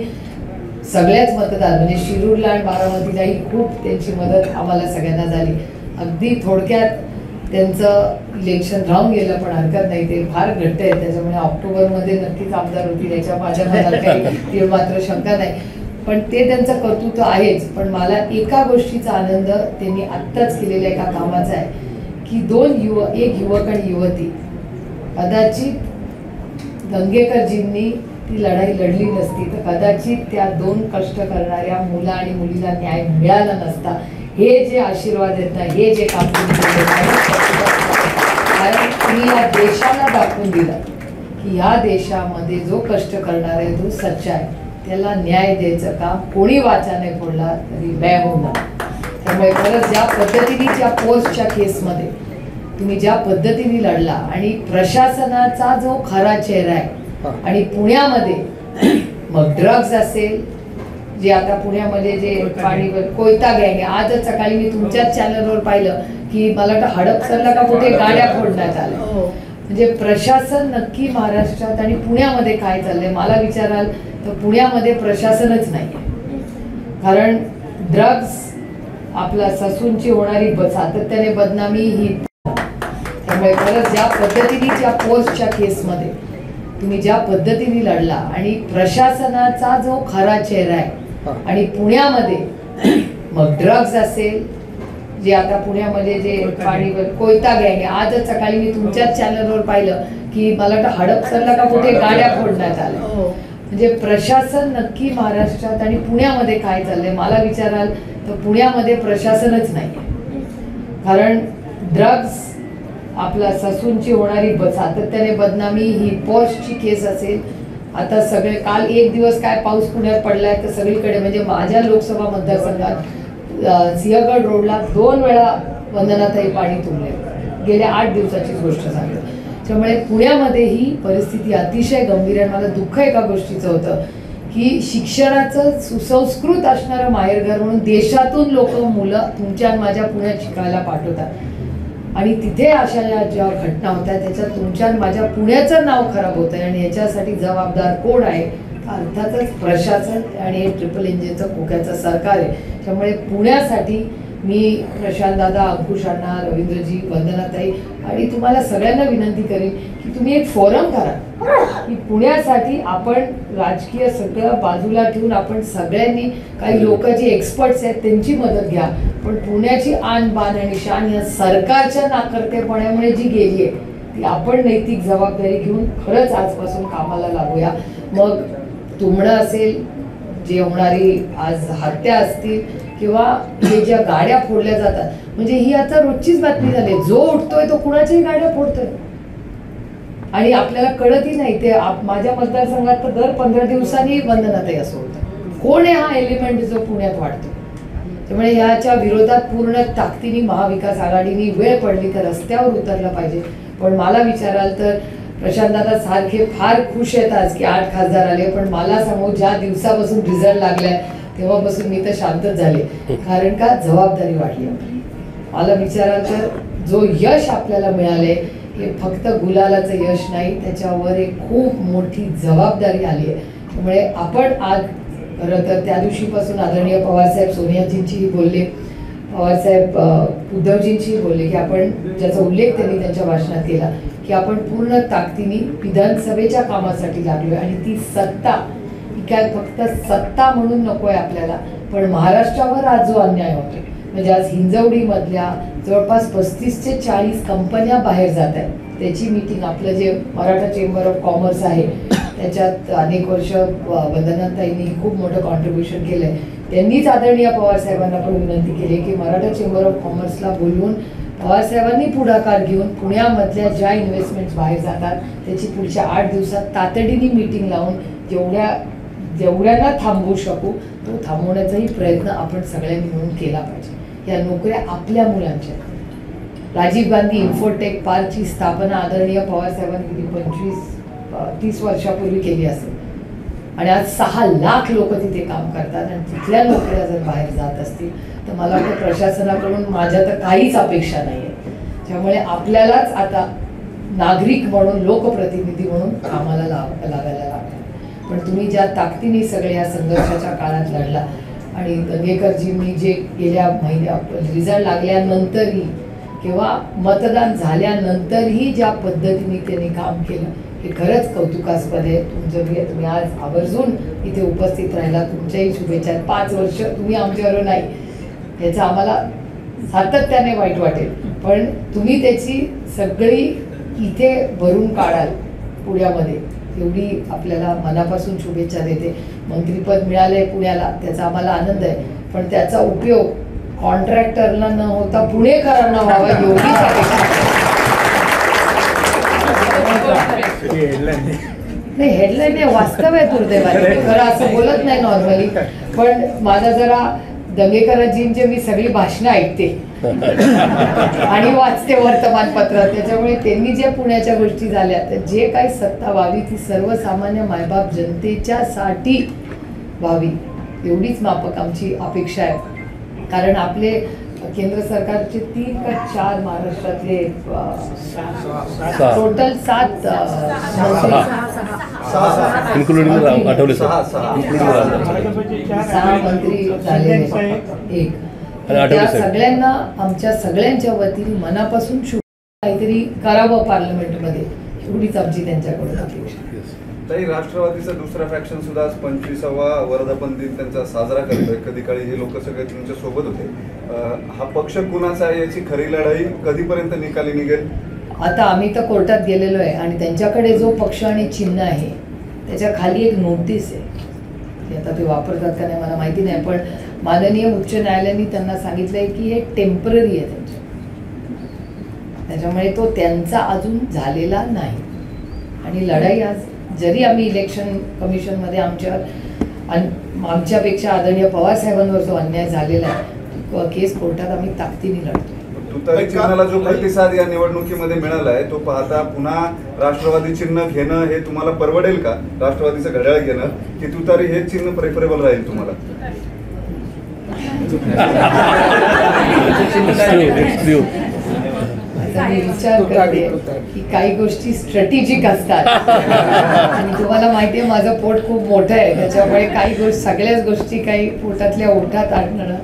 सगळ्याच मतदार म्हणजे शिरूरला आणि बारामतीलाही खूप त्यांची मदत आम्हाला सगळ्यांना झाली. अगदी थोडक्यात त्यांचं इलेक्शन राहून गेलं पण हरकत नाही, ते फार घट्ट आहे. त्याच्यामुळे ऑक्टोबरमध्ये नक्कीच आमदार होतील याच्या माझ्या मनात काही मात्र शंका नाही. पण ते त्यांचं कर्तृत्व आहेच. पण मला एका गोष्टीचा आनंद त्यांनी आत्ताच केलेल्या एका कामाचा आहे की एक युवक आणि युवती, कदाचित दंगेकरजींनी ती लढाई लढली नसती तर कदाचित त्या 2 कष्ट करणाऱ्या मुला आणि मुलीला न्याय मिळाला नसता. हे जे आशीर्वाद आहेत ना, हे जे काम कारण तुम्ही या देशाला दाखवून दिलं की या देशामध्ये जो कष्ट करणार आहे तो सच्चा आहे, त्याला न्याय द्यायचं काम कोणी वाचा नाही फोडला तरी बॅ होणार. त्यामुळे खरंच ज्या पद्धतीने ज्या पोस्टच्या केसमध्ये तुम्ही ज्या पद्धतीने लढला आणि प्रशासनाचा जो खरा चेहरा आहे आणि पुण्यामध्ये मग ड्रग्ज असेल, जे आता पुण्यामध्ये जे पाणीवर कोयता गँग आहे, आजच सकाळी मी तुमच्याच चॅनलवर पाहिलं की मला वाटतं हडपसरला का कुठे गाड्या फोडण्यात आल्या. म्हणजे प्रशासन नक्की महाराष्ट्रात आणि पुण्यामध्ये काय चाललंय मला विचाराल तर पुण्यामध्ये प्रशासनच नाही. कारण ड्रग्ज आपला ससूनची होणारी सातत्याने बदनामी ही त्यामुळे खरंच ज्या पद्धतीने ज्या पोस्टच्या केसमध्ये तुम्ही ज्या पद्धतीने लढला आणि प्रशासनाचा जो खरा चेहरा आहे आणि पुण्यामध्ये मग ड्रग्ज असेल, जे आता पुण्यामध्ये जे पाणीवर कोयता गँग आहे, आजच सकाळी मी तुमच्याच चॅनलवर पाहिलं की मला वाटतं हडपसरला का कुठे गाड्या फोडण्यात आल्या. म्हणजे प्रशासन नक्की महाराष्ट्रात आणि पुण्यामध्ये काय चाललंय मला विचाराल तर पुण्यामध्ये प्रशासनच नाही. कारण ड्रग्ज, आपला ससूनची होणारी सातत्याने बदनामी, ही पोस्टची केस असेल, आता सगळे काल एक दिवस काय पाऊस पुण्यात पडलाय तर सगळीकडे म्हणजे माझ्या लोकसभा मतदारसंघात सिंहगड रोडला 2 वेळा वंदनाताई पाणी तुंबले, गेल्या 8 दिवसाची गोष्ट सांगते. त्यामुळे पुण्यामध्ये ही परिस्थिती अतिशय गंभीर आहे. मला दुःख एका गोष्टीचं होतं की शिक्षणाचं सुसंस्कृत असणारं माहेरघर म्हणून देशातून लोक मुलं तुमच्या आणि माझ्या पुण्यात शिकायला पाठवतात आणि तिथे अशा ज्या घटना होत्या त्याच्यात तुमच्या आणि माझ्या पुण्याचं नाव खराब होतं आहे आणि याच्यासाठी जबाबदार कोण आहे? अर्थातच प्रशासन आणि हे ट्रिपल इंजिनचं खोक्याचं सरकार आहे. त्यामुळे पुण्यासाठी मी प्रशांतदादा, अंकुश अण्णा, रवींद्रजी, वंदनाताई आणि तुम्हाला सगळ्यांना विनंती करेन की तुम्ही एक फोरम करा की पुण्यासाठी आपण राजकीय सगळं बाजूला ठेवून आपण सगळ्यांनी, काही लोक जे एक्सपर्ट्स आहेत त्यांची मदत घ्या, पण पुण्याची आन बान आणि शान या सरकारच्या नाकर्तेपणामुळे जी गेली आहे ती आपण नैतिक जबाबदारी घेऊन खरंच आजपासून कामाला लागूया. मग तुंबणं असेल, जे होणारी आज हत्या असतील किंवा हे ज्या गाड्या फोडल्या जातात, म्हणजे ही आता रोजचीच बातमी झाली. जो उठतोय तो कुणाच्याही गाड्या फोडतोय आणि आपल्याला कळतही नाही. ते माझ्या मतदारसंघात तर दर 15 दिवसांनी वंदनाताई असं होतं. कोण आहे हा एलिमेंट जो पुण्यात वाढतो? त्यामुळे याच्या विरोधात पूर्ण ताकदीने महाविकास आघाडीने वेळ पडली तर रस्त्यावर उतरलं पाहिजे. पण मला विचाराल तर प्रशांतदादा सारखे फार खुश आहेत आज की 8 खासदार आले, पण मला सांगू ज्या दिवसापासून रिझल्ट लागलाय तेव्हापासून मी तर शांतच झाले. कारण का जबाबदारी वाढली आपली. मला विचाराल तर जो यश आपल्याला मिळाले हे फक्त गुलालाचं यश नाही, त्याच्यावर एक खूप मोठी जबाबदारी आली आहे. त्यामुळे आपण आज खरं तर त्या दिवशीपासून आदरणीय पवारसाहेब सोनियाजींचीही बोलले, पवारसाहेब उद्धवजींचीही बोलले की आपण, ज्याचा उल्लेख त्यांनी त्यांच्या भाषणात केला की आपण पूर्ण ताकदीने विधानसभेच्या कामासाठी लागलोय आणि ती सत्ता काय फक्त सत्ता म्हणून नको आहे आपल्याला, पण महाराष्ट्रावर आज जो अन्याय होतो, म्हणजे आज हिंजवडीमधल्या जवळपास 35 ते 40 कंपन्या बाहेर जात आहेत. त्याची मीटिंग आपलं जे मराठा चेंबर ऑफ कॉमर्स आहे त्याच्यात अनेक वर्ष वंदनाताईंनी खूप मोठं कॉन्ट्रीब्युशन केलं आहे. त्यांनीच आदरणीय पवारसाहेबांना पण विनंती केली की मराठा चेंबर ऑफ कॉमर्सला बोलवून पवारसाहेबांनी पुढाकार घेऊन पुण्यामधल्या ज्या इन्व्हेस्टमेंट्स बाहेर जातात त्याची पुढच्या 8 दिवसात तातडीने मीटिंग लावून जेवढ्यांना थांबवू शकू तो थांबवण्याचाही प्रयत्न आपण सगळ्यांनी मिळून केला पाहिजे. या नोकऱ्या आपल्या मुलांच्या. राजीव गांधी इन्फोटेक पार्कची स्थापना आदरणीय पवारसाहेबांनी 25-30 वर्षापूर्वी केली असेल आणि आज 6 लाख लोक तिथे काम करतात आणि तिथल्या नोकऱ्या जर बाहेर जात असतील तर मला वाटतं प्रशासनाकडून माझ्या तर काहीच अपेक्षा नाही आहे. त्यामुळे आपल्यालाच आता नागरिक म्हणून, लोकप्रतिनिधी म्हणून कामाला लागायला लागतं. पण तुम्ही ज्या ताकदीने सगळे या संघर्षाच्या काळात लढला आणि दंगेकरजींनी जे गेल्या रिझल्ट लागल्यानंतरही किंवा मतदान झाल्यानंतरही ज्या पद्धतीने त्यांनी काम केलं हे खरंच कौतुकास्पद आहे. तुम्ही आज आवर्जून इथे उपस्थित राहिला, तुमच्याही शुभेच्छा. 5 वर्ष तुम्ही आमच्याबरोबर नाही याचं आम्हाला सातत्याने वाईट वाटेल, पण तुम्ही त्याची सगळी इथे भरून काढाल पुण्यामध्ये, एवढी आपल्याला मनापासून शुभेच्छा देते. मंत्रिपद मिळालंय पुण्याला त्याचा आम्हाला आनंद आहे, पण त्याचा उपयोग कॉन्ट्रॅक्टरला न होता पुणेकरांना व्हावा एवढीच अपेक्षा. नाही हेडलाईन नाही, वास्तव आहे दुर्दैवाने. खरं असं बोलत नाही नॉर्मली, पण माझा जरा दंगेकरजींचे मी सगळी भाषणं ऐकते आणि वाचते वर्तमानपत्रात. त्याच्यामुळे त्यांनी ज्या पुण्याच्या गोष्टी झाल्या तर जे काही सत्ता व्हावी ती सर्वसामान्य मायबाप जनतेच्यासाठी व्हावी एवढीच माफक आमची अपेक्षा आहे. कारण आपले केंद्र सरकारचे 3 का 4 महाराष्ट्रातले टोटल 7 आठवले 6 मंत्री झाले. एक त्या सगळ्यांना आमच्या सगळ्यांच्या वतीने मनापासून काहीतरी करावं पार्लमेंटमध्ये, एवढीच आमची त्यांच्याकडून अपेक्षा. तरी राष्ट्रवादीचा दुसरा फॅक्शन सुद्धा आज 25वा वर्धापन दिन त्यांचा साजरा करतोय. कधी काळी हे लोक सगळे तुमच्या सोबत होते. हा पक्ष कुणाचा आहे याची खरी लढाई कधीपर्यंत निकाली निघेल? आता आम्ही तर कोर्टात गेलेलो आहे आणि त्यांच्याकडे जो पक्ष आणि चिन्ह आहे त्याच्या खाली एक नोटीस आहे. की आता ते वापरतात का नाही मला माहिती नाही, पण माननीय उच्च न्यायालयाने त्यांना सांगितलं आहे की हे टेम्पररी आहे त्यांच्या, त्याच्यामुळे तो त्यांचा अजून झालेला नाही. आणि लढाई आज जरी आम्ही इलेक्शन कमिशनमध्ये आमच्यापेक्षा आदरणीय पवार साहेबांवर जो अन्याय झालेला आहे केस कोर्टात आम्ही ताकदीने लढतो. तुतारी चिन्हाला जो प्रतिसाद या निवडणुकीमध्ये मिळाला आहे तो पाहता पुन्हा राष्ट्रवादी चिन्ह घेणं हे तुम्हाला परवडेल का? राष्ट्रवादीचं घड्याळ घेणं की तुतारी हे चिन्ह प्रेफरेबल राहील तुम्हाला? मी विचार करते की काही गोष्टी स्ट्रॅटेजिक असतात आणि तुम्हाला माहिती आहे माझं पोट खूप मोठं आहे, त्याच्यामुळे काही सगळ्याच गोष्टी काही पोटातल्या ओठात आणणं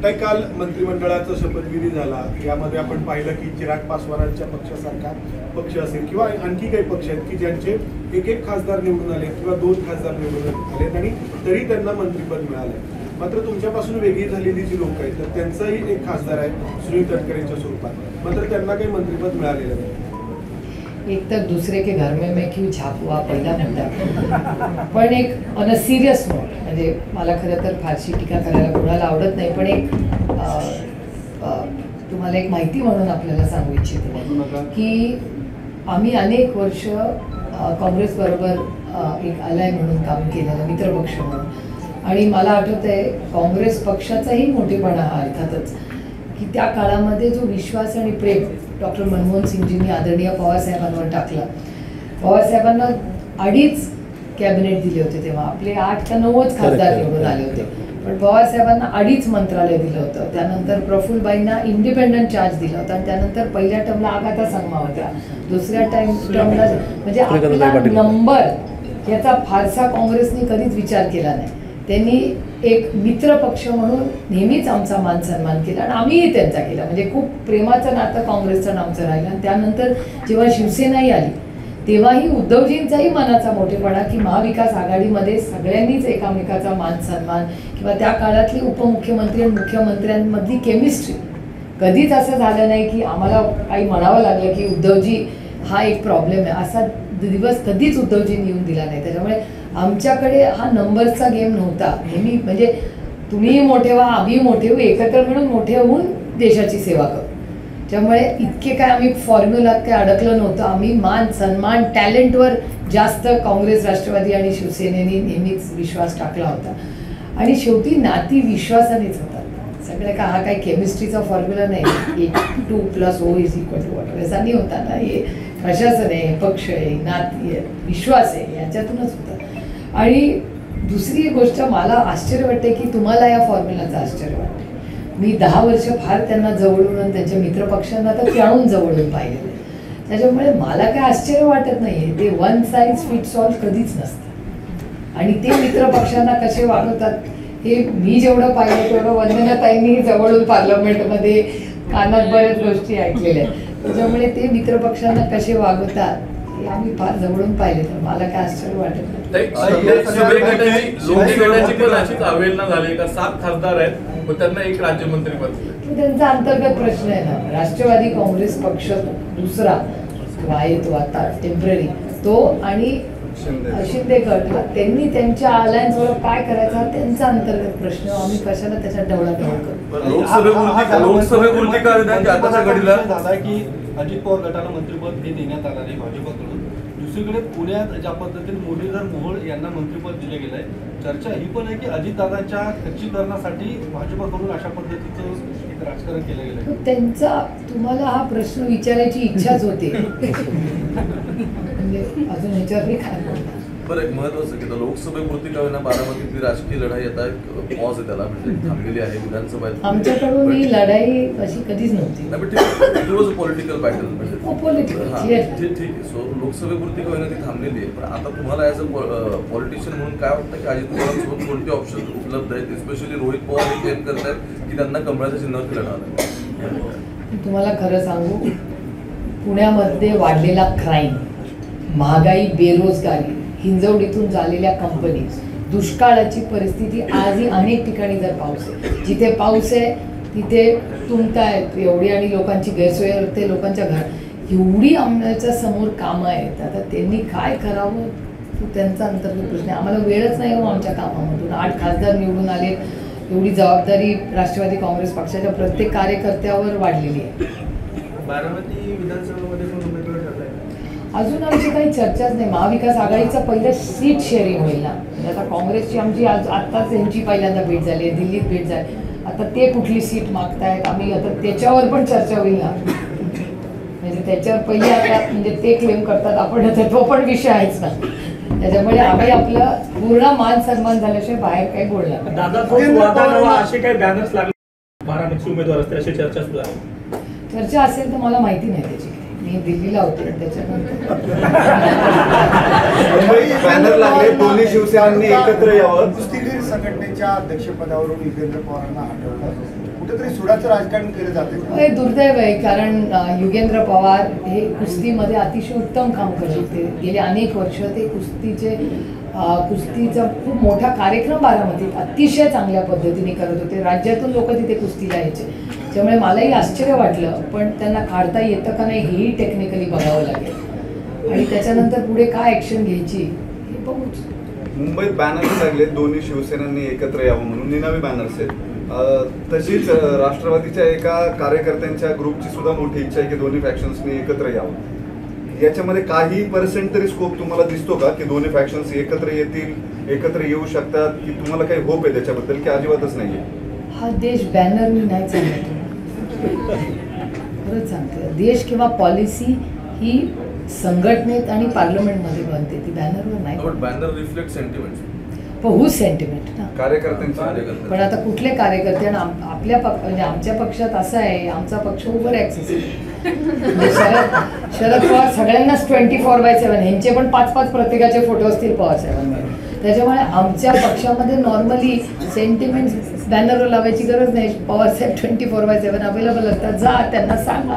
काही. काल मंत्रिमंडळाचा शपथविधी झाला, यामध्ये आपण पाहिलं की चिराग पासवानांच्या पक्षासारखा पक्ष असेल किंवा आणखी काही पक्ष आहेत की ज्यांचे एक खासदार निवडून आले किंवा 2 खासदार निवडून आलेत आणि तरी त्यांना मंत्रिपद मिळालंय. मात्र तुमच्यापासून वेगळी झालेली जी लोक आहेत तर त्यांचाही एक खासदार आहे सुनील तटकरेंच्या स्वरूपात, मात्र त्यांना काही मंत्रिपद मिळालेलं नाही. एक तर दुसरे के घर में मैं क्यों झापवा पहिला मुद्दा. पण एक ऑन अ सिरियस नोट, म्हणजे मला खरं तर फारशी टीका करायला कोणाला आवडत नाही, पण एक तुम्हाला एक माहिती म्हणून आपल्याला सांगू इच्छिते की आम्ही अनेक वर्ष काँग्रेसबरोबर एक अलाय म्हणून काम केलेलं, मित्रपक्ष म्हणून. आणि मला आठवतं आहे काँग्रेस पक्षाचाही मोठेपणा हा अर्थातच की त्या काळामध्ये जो विश्वास आणि प्रेम डॉक्टर मनमोहन सिंगजींनी आदरणीय पवारसाहेबांवर टाकला. पवारसाहेबांना 2.5 कॅबिनेट दिले होते तेव्हा, आपले 8 का 9च खासदार निवडून आले होते, पण पवारसाहेबांना 2.5 मंत्रालय दिलं होतं. त्यानंतर प्रफुल्लबाईंना इंडिपेंडंट चार्ज दिला होता आणि त्यानंतर पहिल्या टर्मला आगाथा संगमा होत्या, दुसऱ्या टर्मला म्हणजे आपला नंबर याचा फारसा काँग्रेसने कधीच विचार केला नाही. त्यांनी एक मित्रपक्ष म्हणून नेहमीच आमचा मान सन्मान केला आणि आम्हीही त्यांचा केला. म्हणजे खूप प्रेमाचं नातं काँग्रेसचं नामचं राहिलं. आणि त्यानंतर जेव्हा शिवसेनाही आली तेव्हाही उद्धवजींचाही मनाचा मोठेपणा की महाविकास आघाडीमध्ये सगळ्यांनीच एकामेकाचा मान सन्मान किंवा त्या काळातली उपमुख्यमंत्री आणि मुख्यमंत्र्यांमधली केमिस्ट्री कधीच असं झालं नाही की आम्हाला काही म्हणावं लागलं की उद्धवजी हा एक प्रॉब्लेम आहे, असा दिवस कधीच उद्धवजींनी येऊन दिला नाही. त्याच्यामुळे आमच्याकडे हा नंबरचा गेम नव्हता. नेहमी म्हणजे तुम्हीही मोठे व्हा आम्हीही मोठे होऊ, एकत्र मिळून मोठे होऊन देशाची सेवा करू. त्यामुळे इतके काय आम्ही फॉर्म्युलात काय अडकलं नव्हतं. आम्ही मान सन्मान टॅलेंटवर जास्त काँग्रेस राष्ट्रवादी आणि शिवसेनेने नेहमीच विश्वास टाकला होता आणि शेवटी नाती विश्वासानेच होतात. सगळं का हा काही केमिस्ट्रीचा फॉर्म्युला नाही 2 + O = 1 असा नाही होता ना. हे प्रशासन आहे, पक्ष आहे, नाती आहे, विश्वास आहे, याच्यातूनच होतं. आणि दुसरी गोष्ट मला आश्चर्य वाटते की तुम्हाला या फॉर्म्युलाचं आश्चर्य वाटते. मी 10 वर्ष फार त्यांना जवळून आणि त्यांच्या मित्रपक्षांना तर त्याहून जवळून पाहिलेलं, त्याच्यामुळे मला काय आश्चर्य वाटत नाही आहे. ते 1 साइज फिट्स ऑल कधीच नसतं आणि ते मित्रपक्षांना कसे वागवतात हे मी जेवढं पाहिलं तेवढं वंदनाताईंनी जवळून पार्लमेंटमध्ये कानात बऱ्याच गोष्टी ऐकलेल्या आहेत. त्याच्यामुळे ते मित्रपक्षांना कसे वागवतात हे आम्ही फार जवळून पाहिले, तर मला काय आश्चर्य वाटत नाही. अवेलना झाली का 7 खासदार आहेत पण त्यांना 1 राज्यमंत्रीपद दिलं. त्यांचा अंतर्गत प्रश्न आहे ना. राष्ट्रवादी काँग्रेस पक्ष दुसरा आहे तो आता टेम्पररी तो आणि शिंदे गट त्यांनी त्यांच्या अलायन्सवर काय करायचा त्यांचा अंतर्गत प्रश्न. आम्ही कशाला त्याच्यात ढवळाढवळ करू. लोकसभेपुरती काय आताच्या घडीला झाला की अजित पवार गटाला मंत्रिपद हे देण्यात आलं आहे भाजपकडून. दुसरीकडे पुण्यात ज्या पद्धतीने मुरलीधर मोहोळ यांना मंत्रिपद दिले गेलं आहे, चर्चा ही पण आहे की अजितदादांच्या खच्चीकरणासाठी भाजपकडून अशा पद्धतीचं एक राजकारण केलं गेलं आहे. त्यांचा तुम्हाला हा प्रश्न विचारायची इच्छाच होते. म्हणजे अजून ह्याच्यावर काय बोलणार. बरं, एक महत्वाचं की लोकसभेपुरती का होईना बारामतीतली राजकीय लढाई आता एक पॉज आहे त्याला म्हणजे थांबलेली आहे. विधानसभेत आमच्याकडून ही लढाई अशी कधीच नव्हती. पॉलिटिकल बॅटल म्हणजे ठीक आहे. सो लोकसभेपुरती का होईना ती थांबलेली आहे. पण आता तुम्हाला ॲज अ पॉलिटिशियन म्हणून काय वाटतं की अजित पवारांसोबत कोणते ऑप्शन उपलब्ध आहेत? स्पेशली रोहित पवार हे क्लेम करतात की त्यांना कमळाच्या चिन्हावरती लढावं लागेल. मी तुम्हाला खरं सांगू, पुण्यामध्ये वाढलेला क्राईम, महागाई, बेरोजगारी, हिंजवडीतून झालेल्या कंपनीज, दुष्काळाची परिस्थिती, आजही अनेक ठिकाणी जर पाऊस आहे, जिथे पाऊस आहे तिथे तुंबतायत एवढी आणि लोकांची गैरसोय होते, लोकांच्या घर एवढी आमच्या समोर कामं आहेत. आता त्यांनी काय करावं तो त्यांचा अंतर्गत प्रश्न आहे. आम्हाला वेळच नाही हो आमच्या कामामधून. 8 खासदार निवडून आले, एवढी जबाबदारी राष्ट्रवादी काँग्रेस पक्षाच्या प्रत्येक कार्यकर्त्यावर वाढलेली आहे. बारामती विधानसभेमध्ये कोण उमेदवार ठरलाय? अजून आमची काही चर्चाच नाही. महाविकास आघाडीचं पहिलं सीट शेअरिंग होईल ना. म्हणजे आता काँग्रेसची आमची आत्ताच यांची पहिल्यांदा भेट झाली आहे, दिल्लीत भेट झाली. आता ते कुठली सीट मागतायत आम्ही, आता त्याच्यावर पण चर्चा होईल ना. म्हणजे त्याच्यावर पहिले आता म्हणजे ते क्लेम करतात, आपण आता तो पण विषय आहेच ना. त्याच्यामुळे आम्ही आपलं पूर्ण मान सन्मान झाल्याशिवाय बाहेर काही बोलणार. दादा असे काही बॅनर्स लागले बारामती उमेदवार असतील अशी चर्चा सुरू आहे? चर्चा असेल तर मला माहिती नाही त्याची. मी दिल्लीला होते त्याच्यानंतर बॅनर लागले, दोन्ही शिवसेनांनी एकत्र यावं. कुस्तीगीर संघटनेच्या अध्यक्षपदावरून युगेंद्र पवारांना हटवलं, कुठेतरी सुडाचं राजकारण केलं जाते. हे दुर्दैव आहे, कारण युगेंद्र पवार हे कुस्तीमध्ये अतिशय उत्तम काम करत होते. गेले अनेक वर्ष ते कुस्तीचा खूप मोठा कार्यक्रम बारामतीत अतिशय चांगल्या पद्धतीने करत होते. राज्यातून लोक तिथे कुस्तीला यायचे. त्यामुळे मलाही आश्चर्य वाटलं, पण त्यांना काढता येतं का नाही हेही टेक्निकली बघावं लागेल आणि त्याच्यानंतर पुढे काय ॲक्शन घ्यायची हे बघूच. मुंबईत बॅनर्स लागले, दोन्ही शिवसेनांनी एकत्र यावं म्हणून, निनावी बॅनर्स आहेत. तशीच राष्ट्रवादीच्या एका कार्यकर्त्यांच्या ग्रुपची सुद्धा मोठी इच्छा आहे की दोन्ही फॅक्शन्सनी एकत्र यावं. याच्यामध्ये काही पर्सेंट तरी स्कोप तुम्हाला दिसतो का की दोन्ही फॅक्शन्स एकत्र येतील, एकत्र येऊ शकतात, की तुम्हाला काही होप आहे त्याच्याबद्दल की अजिबातच नाहीये? हा देश बॅनरनी नाही चालत. खरंच सांगते, देश किंवा पॉलिसी ही संघटनेत आणि पार्लमेंटमध्ये बनते, ती बॅनरवर नाही. बॅनर रिफ्लेक्ट सेंटिमेंट, हो सेंटिमेंट ना कार्यकर्त्यांचे. पण आता कुठले कार्यकर्ते, आणि आपल्या म्हणजे आमच्या पक्षात असं आहे, आमचा पक्ष ओव्हर ॲक्सेस आहे. शरद पवार सगळ्यांनाच 24/7, ह्यांचे पण 5-5 प्रत्येकाचे फोटो असतील पवार साहेबांवर. त्याच्यामुळे आमच्या पक्षामध्ये नॉर्मली सेंटिमेंट बॅनरवर लावायची गरज नाही. पवार साहेब 24/7 अवेलेबल असतात. जा त्यांना सांगा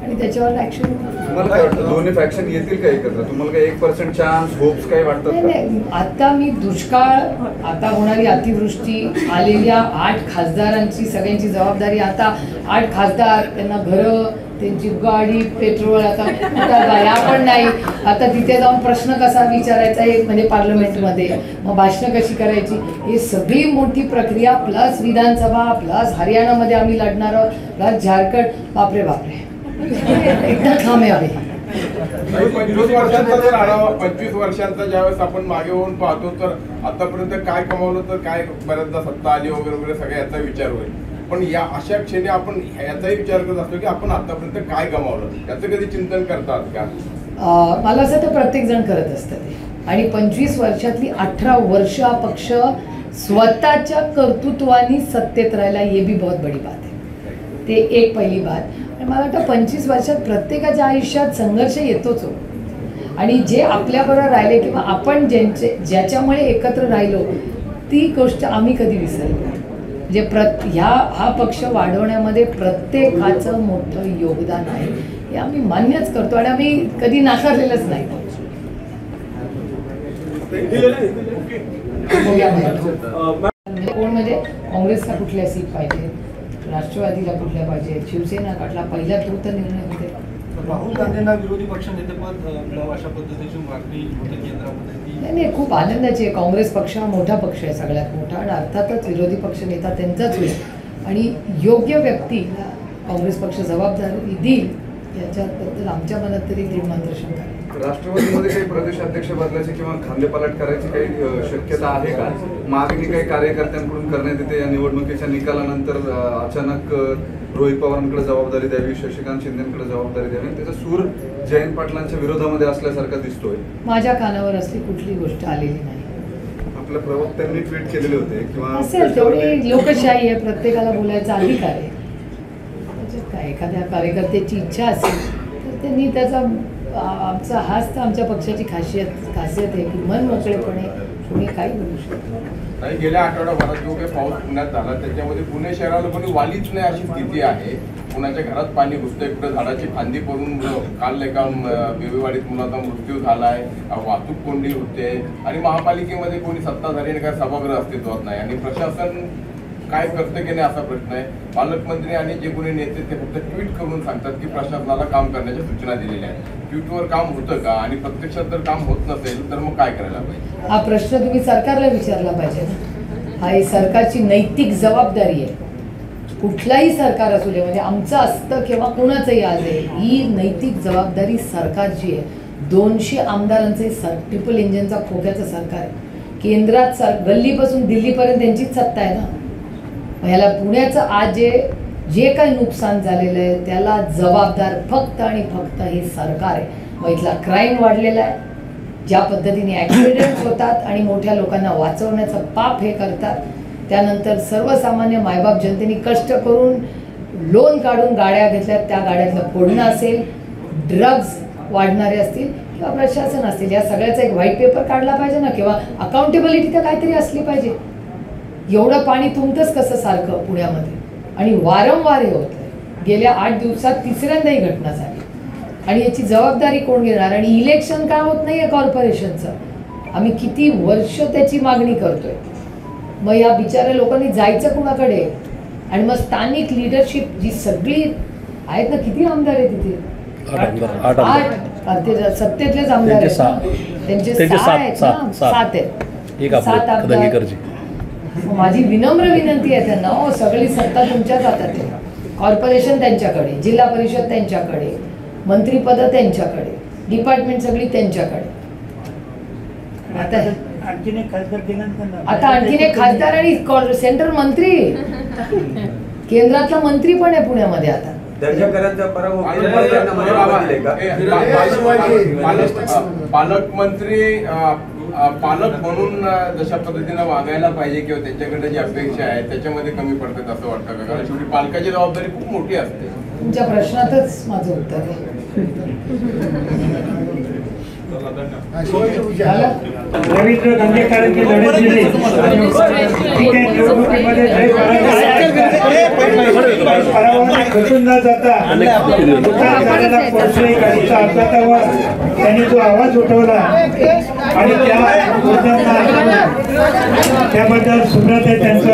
आणि त्याच्यावर ॲक्शन. तुम्हाला काय वाटतं दोन्ही फॅक्शन येतील का एकत्र? तुम्हाला काय 1% चान्स, होप्स काय वाटतात? नाही, आता मी दुष्काळ, आता होणारी अतिवृष्टी, आलेल्या 8 खासदारांची सगळ्यांची जबाबदारी, आता 8 खासदार, त्यांना घरं, त्यांची गाडी, पेट्रोल, आता गाड्या पण नाही. आता तिथे जाऊन प्रश्न कसा विचारायचा हे म्हणजे पार्लमेंटमध्ये, मग भाषणं कशी करायची, हे सगळी मोठी प्रक्रिया, प्लस विधानसभा, प्लस हरियाणामध्ये आम्ही लढणार आहोत, प्लस झारखंड. बापरे बापरे, एकदा काम आहे. 25 वर्षांचा जर आढावा, 25 वर्षांचा ज्यावेळेस आपण मागे होऊन पाहतो तर आतापर्यंत काय कमावलं, तर काय बऱ्याचदा सत्ता आली वगैरे वगैरे सगळ्या याचा विचार होईल. पण या अशा क्षणी आपण याचाही विचार करत असतो की आपण आतापर्यंत काय गमावलं, याचं कधी चिंतन करतात का? मला असं तर प्रत्येक जण करत असतं ते. आणि 25 वर्षातली 18 वर्ष हा पक्ष स्वतःच्या कर्तृत्वानी सत्तेत राहिला, हे बी बहुत बडी बात आहे. ते एक पहिली बात. आणि मला वाटतं 25 वर्षात प्रत्येकाच्या आयुष्यात संघर्ष येतोच हो. आणि जे आपल्याबरोबर राहिले किंवा आपण ज्याच्यामुळे एकत्र राहिलो, ती गोष्ट आम्ही कधी विसरलो नाही. म्हणजे हा पक्ष वाढवण्यामध्ये प्रत्येकाचं मोठं योगदान आहे, हे आम्ही मान्यच करतो आणि आम्ही कधी नाकारलेलंच नाही. कोण म्हणजे काँग्रेसला कुठल्या सीट पाहिजे, राष्ट्रवादीला कुठल्या पाहिजे, शिवसेना काढला, पहिला तो तर निर्णय होते. राहुल गांधींना विरोधी पक्षनेतेपद अशा पद्धतीची मागणी होते केंद्रामध्ये. नाही, खूप आनंदाची आहे. काँग्रेस पक्ष हा मोठा पक्ष आहे, सगळ्यात मोठा, आणि अर्थातच विरोधी पक्ष नेता त्यांचाच होईल आणि योग्य व्यक्तीला काँग्रेस पक्ष जबाबदारी देईल याच्याबद्दल आमच्या मनात तरी दृढ शंका आहे. राष्ट्रवादीमध्ये काही प्रदेशाध्यक्ष बदलायचे किंवा खांदेपालट करायची काही शक्यता आहे का? मागणी काही कार्यकर्त्यांकडून करण्यात येते या निवडणुकीच्या निकालानंतर अचानक रोहित पवारांकडे जबाबदारी द्यावी, शशिकांत शिंदेकडे जबाबदारी द्यावी, त्याचा सूर जयंत पाटलांच्या विरोधामध्ये असल्यासारखा दिसतोय. माझ्या कानावर असली कुठली गोष्ट आलेली नाही. आपल्या प्रवक्त्यांनी ट्विट केलेले होते किंवा असेल, तेवढी लोकशाही आहे, प्रत्येकाला बोलायचा अधिकार आहे. त्याच्यात काय, एखाद्या कार्यकर्त्याची इच्छा असेल तर त्यांनी त्याचा आमचा हाच तर आमच्या पक्षाची खासियत आहे की मन मोकळेपणे कोणी काही बोलू शकतो. आणि गेल्या आठवड्याभरात जो काही पाऊस पुण्यात झाला त्याच्यामध्ये पुणे शहराला कोणी वालीच नाही अशी स्थिती आहे. कुणाच्या घरात पाणी घुसतंय, कुठं झाडाची फांदी पडून काल एका बेबीवाडीत मुलाचा मृत्यू झालाय, वाहतूक कोंडी होते आणि महापालिकेमध्ये कोणी सत्ताधारी आणि काय सभागृह अस्तित्वात नाही आणि प्रशासन काय करतं की नाही असा प्रश्न आहे. पालकमंत्री आणि जे कोणी नेते ते फक्त ट्विट करून सांगतात की प्रशासनाला काम करण्याच्या सूचना दिलेल्या आहेत. ट्विटवर काम होतं का आणि प्रत्यक्षात जर काम होत नसेल तर मग काय करायला पाहिजे? हा प्रश्न तुम्ही सरकारला विचारला पाहिजे ना. हा ही सरकारची नैतिक जबाबदारी आहे. कुठलाही सरकार असू दे, म्हणजे आमचं असतं किंवा कुणाचंही आज आहे, ही नैतिक जबाबदारी सरकारची आहे. 200 आमदारांचे ट्रिपल इंजिनचा खोक्याचं सरकार आहे. केंद्रात गल्लीपासून दिल्लीपर्यंत त्यांचीच सत्ता आहे ना. ह्याला पुण्याचं आज जे काही नुकसान झालेलं आहे त्याला जबाबदार फक्त आणि फक्त हे सरकार आहे. मग इथला क्राईम वाढलेला आहे, ज्या पद्धतीने ॲक्सिडेंट होतात आणि मोठ्या लोकांना वाचवण्याचं पाप हे करतात, त्यानंतर सर्वसामान्य मायबाप जनतेने कष्ट करून लोन काढून गाड्या घेतल्यात, त्या गाड्यातलं फोडणं असेल, ड्रग्ज वाढणारे असतील किंवा प्रशासन असतील, या सगळ्याचा एक व्हाईट पेपर काढला पाहिजे ना, किंवा अकाउंटेबिलिटी तर काहीतरी असली पाहिजे. एवढं पाणी तुमतंच कसं सारखं पुण्यामध्ये आणि वारंवार हे होतं. गेल्या 8 दिवसात तिसऱ्यांदा ही घटना झाली आणि याची जबाबदारी कोण घेणार? आणि इलेक्शन का होत नाही आहे कॉर्पोरेशनचं? आम्ही किती वर्ष त्याची मागणी करतोय. मग या बिचाऱ्या लोकांनी जायचं कुणाकडे? आणि मग स्थानिक लिडरशिप जी सगळी आहेत ना, किती आमदार आहेत तिथे? 8 ते सत्तेतलेच आमदार आहेत, त्यांचे 6 आहेत ना, 7 आहेत, 7 आमदार. माझी विनम्र विनंती आहे त्यांना, सगळी सत्ता तुमच्याच हातात आहे. कॉर्पोरेशन त्यांच्याकडे, जिल्हा परिषद त्यांच्याकडे, मंत्रीपद त्यांच्याकडे, डिपार्टमेंट सगळी त्यांच्याकडे. आता आणखीन एक खासदार आणि सेंट्रल मंत्री, केंद्रातला मंत्री पण आहे पुण्यामध्ये आता. पालक म्हणून जशा पद्धतीनं वागायला पाहिजे किंवा त्यांच्याकडे जी अपेक्षा आहे त्याच्यामध्ये कमी पडतात असं वाटतं का? कारण शेवटी पालकाची जबाबदारी खूप मोठी असते. तुमच्या प्रश्नातच माझं उत्तर आहे. रवींद्र दंगेकरांची लढत दिली निवडणुकीमध्ये खचून न जाता पोहोचले. गाडीच्या अपघातावर त्यांनी जो आवाज उठवला आणि त्याबद्दल सुब्रत आहे त्यांचं.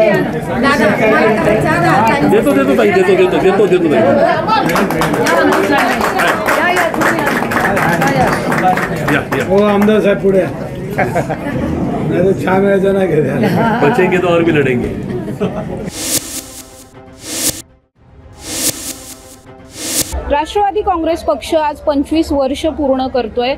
हो आमदार साहब पुढे छान वेळेचा ना बचेंगे तो और भी लढेंगे. राष्ट्रवादी काँग्रेस पक्ष आज 25 वर्ष पूर्ण करतोय.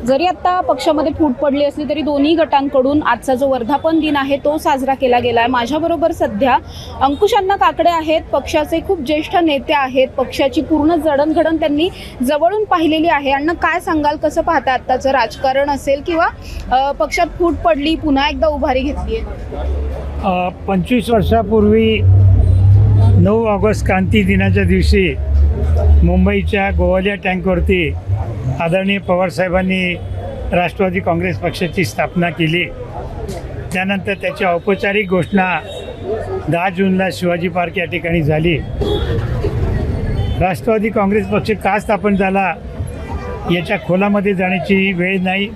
जरी आता पक्षामध्ये फूट पडली असली तरी दोन्ही गटांकडून आजचा जो वर्धापन दिन आहे तो साजरा केला गेला आहे. माझ्याबरोबर सध्या अंकुश अण्णा काकडे आहेत, पक्षाचे खूप ज्येष्ठ नेते आहेत, पक्षाची पूर्ण जडणघडण त्यांनी जवळून पाहिलेली आहे. अण्णा, काय सांगाल, कसं पाहता आत्ताचं राजकारण असेल किंवा पक्षात फूट पडली, पुन्हा एकदा उभारी घेतली आहे? 25 वर्षापूर्वी 9 ऑगस्ट क्रांती दिनाच्या दिवशी मुंबईच्या गोवालिया टँकवरती आदरणीय पवारसाहेबांनी राष्ट्रवादी काँग्रेस पक्षाची स्थापना केली. त्यानंतर त्याची औपचारिक घोषणा 10 जूनला शिवाजी पार्क या ठिकाणी झाली. राष्ट्रवादी काँग्रेस पक्ष का स्थापन झाला याच्या खोलामध्ये जाण्याची वेळ नाही,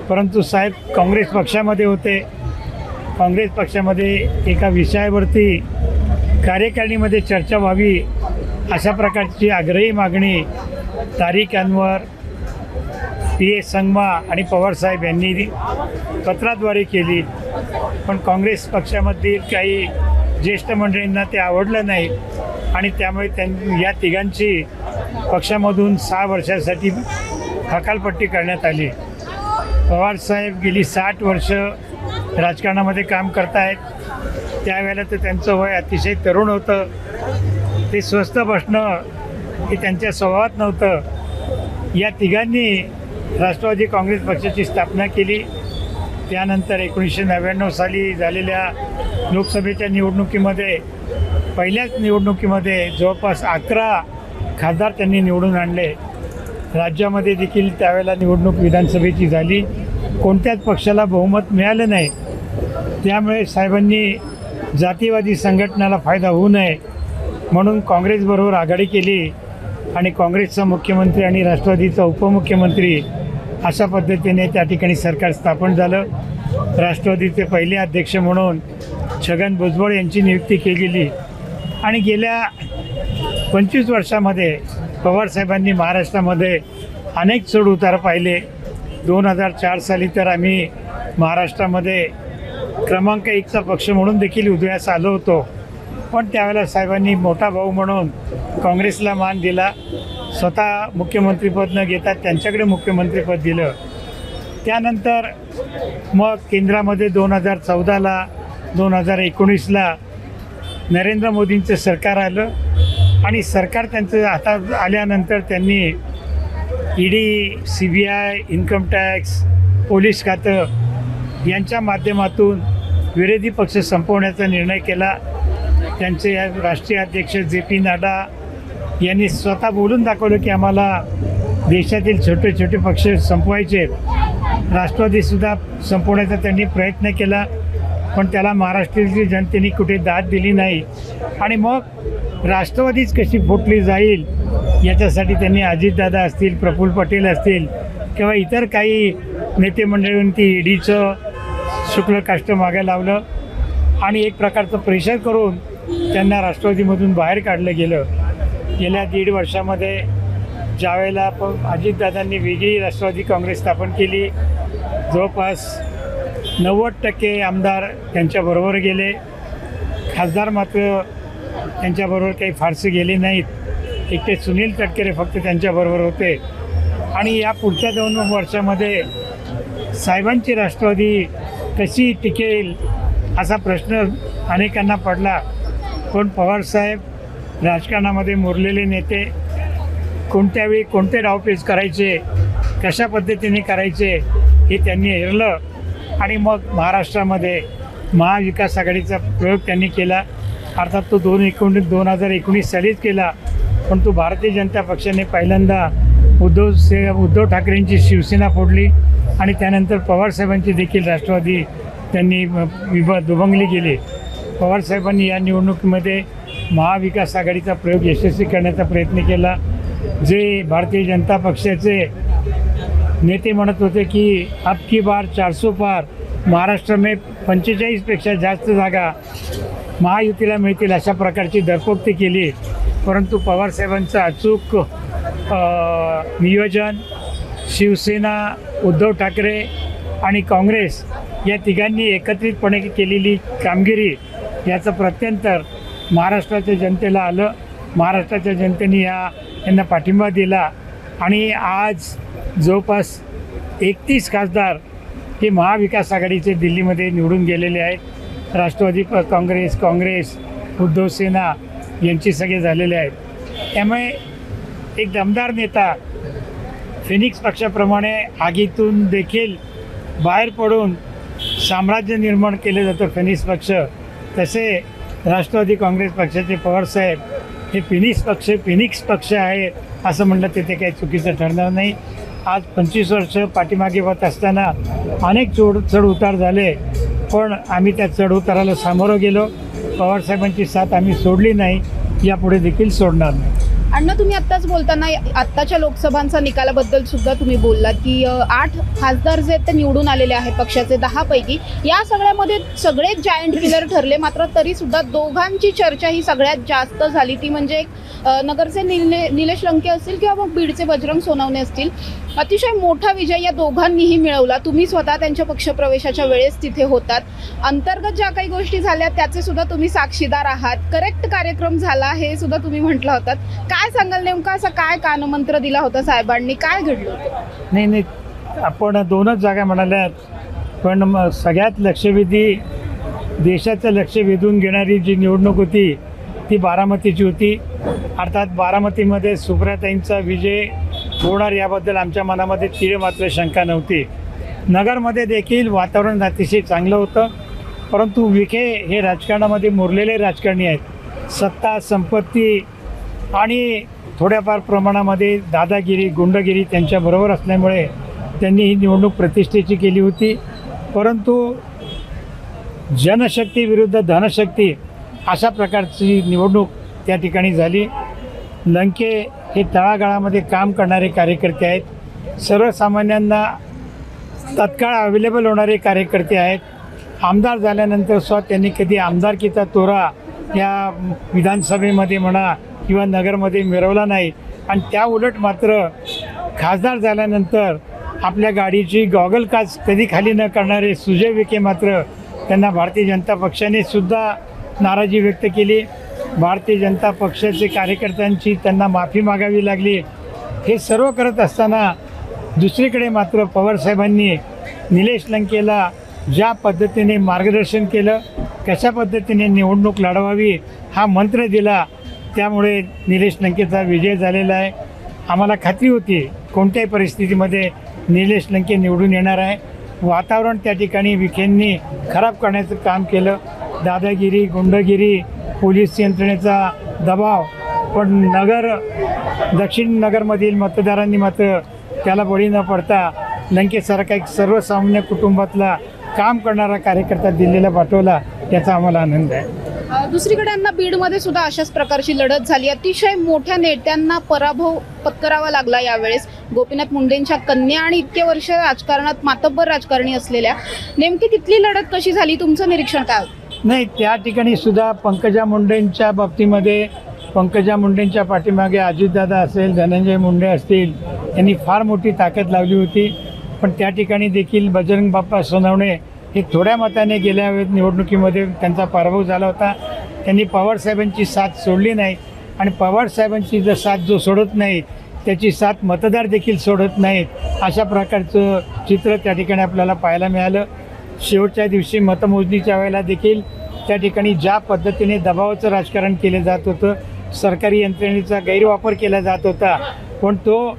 परंतु साहेब काँग्रेस पक्षामध्ये होते. काँग्रेस पक्षामध्ये एका विषयावरती कार्यकारिणीमध्ये चर्चा व्हावी अशा प्रकारची आग्रही मागणी तारिक अनवर, PS संगमा आणि पवारसाहेब यांनी पत्राद्वारे केली. पण काँग्रेस पक्षामधील काही ज्येष्ठ मंडळींना ते आवडलं नाही आणि त्यामुळे या तिघांची पक्षामधून 6 वर्षासाठी हकालपट्टी करण्यात आली. पवारसाहेब गेली 60 वर्ष राजकारणामध्ये काम करत आहेत. त्यावेळेला तर त्यांचं वय अतिशय तरुण होतं. ते स्वस्थ बसणं हे त्यांच्या स्वभावात नव्हतं. या तिघांनी राष्ट्रवादी काँग्रेस पक्षाची स्थापना केली. त्यानंतर 1999 साली झालेल्या लोकसभेच्या निवडणुकीमध्ये, पहिल्याच निवडणुकीमध्ये जवळपास 11 खासदार त्यांनी निवडून आणले. राज्यामध्ये देखील त्यावेळेला निवडणूक विधानसभेची झाली, कोणत्याच पक्षाला बहुमत मिळालं नाही. त्यामुळे साहेबांनी जातीवादी संघटनेला फायदा होऊ नये म्हणून काँग्रेसबरोबर आघाडी केली आणि काँग्रेसचा मुख्यमंत्री आणि राष्ट्रवादीचा उपमुख्यमंत्री अशा पद्धतीने त्या ठिकाणी सरकार स्थापन झालं. राष्ट्रवादीचे पहिले अध्यक्ष म्हणून छगन भुजबळ यांची नियुक्ती केली गेली आणि गेल्या 25 वर्षामध्ये पवारसाहेबांनी महाराष्ट्रामध्ये अनेक चढउतार पाहिले. 2004 साली तर आम्ही महाराष्ट्रामध्ये क्रमांक 1चा पक्ष म्हणून देखील उदयास आलो होतो, पण त्यावेळेला साहेबांनी मोठा भाऊ म्हणून काँग्रेसला मान दिला. स्वतः मुख्यमंत्रीपद न घेता त्यांच्याकडे मुख्यमंत्रीपद दिलं. त्यानंतर मग केंद्रामध्ये 2014ला 2019ला नरेंद्र मोदींचं सरकार आलं आणि सरकार त्यांचं हातात आल्यानंतर त्यांनी ED, CBI, income tax, police खातं यांच्या माध्यमातून विरोधी पक्ष संपवण्याचा निर्णय केला. त्यांचे राष्ट्रीय अध्यक्ष JP नड्डा यांनी स्वतः बोलून दाखवलं की आम्हाला देशातील छोटे छोटे पक्ष संपवायचे. राष्ट्रवादीसुद्धा संपवण्याचा त्यांनी प्रयत्न केला, पण त्याला महाराष्ट्रातील जनतेने कुठे दाद दिली नाही आणि मग राष्ट्रवादीच कशी फुटली जाईल याच्यासाठी त्यांनी अजितदादा असतील, प्रफुल्ल पटेल असतील किंवा इतर काही नेते मंडळींनी ती ईडीचं शुक्ल काष्ट मागे लावलं आणि एक प्रकारचं प्रेशर करून त्यांना राष्ट्रवादीमधून बाहेर काढलं गेलं. गेल्या 1.5 वर्षामध्ये ज्यावेळेला अजितदादांनी वेगळी राष्ट्रवादी काँग्रेस स्थापन केली, जवळपास 90% आमदार त्यांच्याबरोबर गेले. खासदार मात्र त्यांच्याबरोबर काही फारसे गेले नाहीत. एकटे सुनील तटकरे फक्त त्यांच्याबरोबर होते आणि या पुढच्या 2 वर्षामध्ये साहेबांची राष्ट्रवादी कशी टिकेल असा प्रश्न अनेकांना पडला. पण पवारसाहेब राजकारणामध्ये मुरलेले नेते, कोणत्या वेळी कोणते डावपेच करायचे, कशा पद्धतीने करायचे हे त्यांनी हेरलं आणि मग महाराष्ट्रामध्ये महाविकास आघाडीचा प्रयोग त्यांनी केला. अर्थात तो 2019 सालीच केला, पण तो भारतीय जनता पक्षाने पहिल्यांदा उद्धव ठाकरेंची शिवसेना फोडली आणि त्यानंतर पवारसाहेबांची देखील राष्ट्रवादी त्यांनी दुभंगली गेली. पवारसाहेबांनी या निवडणुकीमध्ये महाविकास आघाडीचा प्रयोग यशस्वी करण्याचा प्रयत्न केला. जे भारतीय जनता पक्षाचे नेते म्हणत होते की अब की बार 400 पार, महाराष्ट्र में 45पेक्षा जास्त जागा महायुतीला मिळतील अशा प्रकारची दरपोक्ती केली. परंतु पवारसाहेबांचं अचूक नियोजन, शिवसेना, उद्धव ठाकरे आणि काँग्रेस या तिघांनी एकत्रितपणे केलेली कामगिरी याचं प्रत्यंतर महाराष्ट्राच्या जनतेला आलं. महाराष्ट्राच्या जनतेने यांना पाठिंबा दिला आणि आज जवळपास 31 खासदार हे महाविकास आघाडीचे दिल्लीमध्ये निवडून गेलेले आहेत. राष्ट्रवादी काँग्रेस, उद्धव सेना यांची सगळे झालेले आहेत. त्यामुळे एक दमदार नेता फिनिक्स पक्षाप्रमाणे आगीतून देखील बाहेर पडून साम्राज्य निर्माण केले जातं फिनिक्स पक्ष, तसे राष्ट्रवादी काँग्रेस पक्षाचे पवारसाहेब हे फिनिक्स पक्ष आहे असं म्हणलं ते काही चुकीचं ठरणार नाही. आज 25 वर्ष पाठीमागे होत असताना अनेक चढ उतार झाले, पण आम्ही त्या चढ उताराला सामोरं गेलो. पवारसाहेबांची साथ आम्ही सोडली नाही, यापुढे देखील सोडणार नाही. अण्णा, तुम्ही आत्ताच बोलताना आत्ताच्या लोकसभांचा निकालाबद्दल सुद्धा तुम्ही बोललात की 8 खासदार जे आहेत ते निवडून आलेले आहेत पक्षाचे 10 पैकी. या सगळ्यामध्ये सगळेच जायंट किलर ठरले, मात्र तरी सुद्धा दोघांची चर्चा ही सगळ्यात जास्त झाली, ती म्हणजे नगरचे निलेश लंके असतील किंवा मग बीडचे बजरंग सोनवणे असतील. अतिशय मोठा विजय या दोघांनीही मिळवला. तुम्ही स्वतः त्यांच्या पक्षप्रवेशाच्या वेळेस तिथे होतात. अंतर्गत ज्या काही गोष्टी झाल्या त्याचे सुद्धा तुम्ही साक्षीदार आहात. करेक्ट कार्यक्रम झाला हे सुद्धा तुम्ही म्हटलं होतात. काय सांगाल, नेमका असा काय कानमंत्र दिला होता साहेबांनी, काय घडलं होतं? नाही, आपण 2च जागा म्हणाल्यात, पण सगळ्यात लक्षवेधी देशाचं लक्ष वेधून घेणारी जी निवडणूक होती ती बारामतीची होती. अर्थात बारामतीमध्ये सुप्रियाताईंचा विजय होणार याबद्दल आमच्या मनामध्ये तीळ मात्र शंका नव्हती. नगरमध्ये देखील वातावरण अतिशय चांगलं होतं, परंतु विखे हे राजकारणामध्ये मुरलेले राजकारणी आहेत. सत्ता, संपत्ती आणि थोड्याफार प्रमाणामध्ये दादागिरी गुंडगिरी त्यांच्याबरोबर असल्यामुळे त्यांनी ही निवडणूक प्रतिष्ठेची केली होती. परंतु जनशक्ती विरुद्ध धनशक्ती अशा प्रकारची निवडणूक त्या ठिकाणी झाली. लंके हे तळागाळामध्ये काम करणारे कार्यकर्ते आहेत. सर्वसामान्यांना तत्काळ अवेलेबल होणारे कार्यकर्ते आहेत. आमदार झाल्यानंतर स्वतः त्यांनी कधी आमदारकीचा तोरा या विधानसभेमध्ये म्हणा किंवा नगरमध्ये मिरवला नाही. आणि त्या उलट मात्र खासदार झाल्यानंतर आपल्या गाडीची गॉगल काच कधी खाली न करणारे सुजय विखे मात्र त्यांना भारतीय जनता पक्षाने सुद्धा नाराजी व्यक्त केली. भारतीय जनता पक्षाचे कार्यकर्त्यांची त्यांना माफी मागावी लागली. हे सर्व करत असताना दुसरीकडे मात्र पवारसाहेबांनी निलेश लंकेला ज्या पद्धतीने मार्गदर्शन केलं, कशा पद्धतीने निवडणूक लढवावी हा मंत्र दिला, त्यामुळे निलेश लंकेचा विजय झालेला आहे. आम्हाला खात्री होती कोणत्याही परिस्थितीमध्ये निलेश लंके निवडून येणार आहे. वातावरण त्या ठिकाणी विखेंनी खराब करण्याचं काम केलं. दादागिरी गुंडगिरी पोलीस यंत्रणेचा दबाव, पण दक्षिण नगरमधील मतदारांनी मात्र त्याला बळी न पडता लंकेसारखा एक सर्वसामान्य कुटुंबातला काम करणारा कार्यकर्ता दिल्लीला पाठवला, याचा आम्हाला आनंद आहे. दुसरीकडे यांना बीडमध्ये सुद्धा अशाच प्रकारची लढत झाली. अतिशय मोठ्या नेत्यांना पराभव पत्करावा लागला यावेळेस. गोपीनाथ मुंडेंच्या कन्या आणि इतके वर्ष राजकारणात मातब्बर राजकारणी असलेल्या, नेमकी तिथली लढत कशी झाली, तुमचं निरीक्षण काय होतं? नाही, त्या ठिकाणी सुद्धा पंकजा मुंडेंच्या बाबतीमध्ये पंकजा मुंडेंच्या पाठीमागे अजितदादा असेल, धनंजय मुंडे असतील, यांनी फार मोठी ताकद लावली होती. पण त्या ठिकाणी देखील बजरंग बाप्पा सोनवणे हे थोड्या मताने गेल्या निवडणुकीमध्ये त्यांचा पराभव झाला होता. त्यांनी पवारसाहेबांची साथ सोडली नाही आणि पवारसाहेबांची जर साथ जो सोडत नाही त्याची साथ मतदार देखील सोडत नाहीत. अशा प्रकारचं चित्र त्या ठिकाणी आपल्याला पाहायला मिळालं. शेवटच्या दिवशी मतमोजणीच्या वेळेला देखील त्या ठिकाणी ज्या पद्धतीने दबावाचं राजकारण केलं जात होतं, सरकारी यंत्रणेचा गैरवापर केला जात होता, पण तो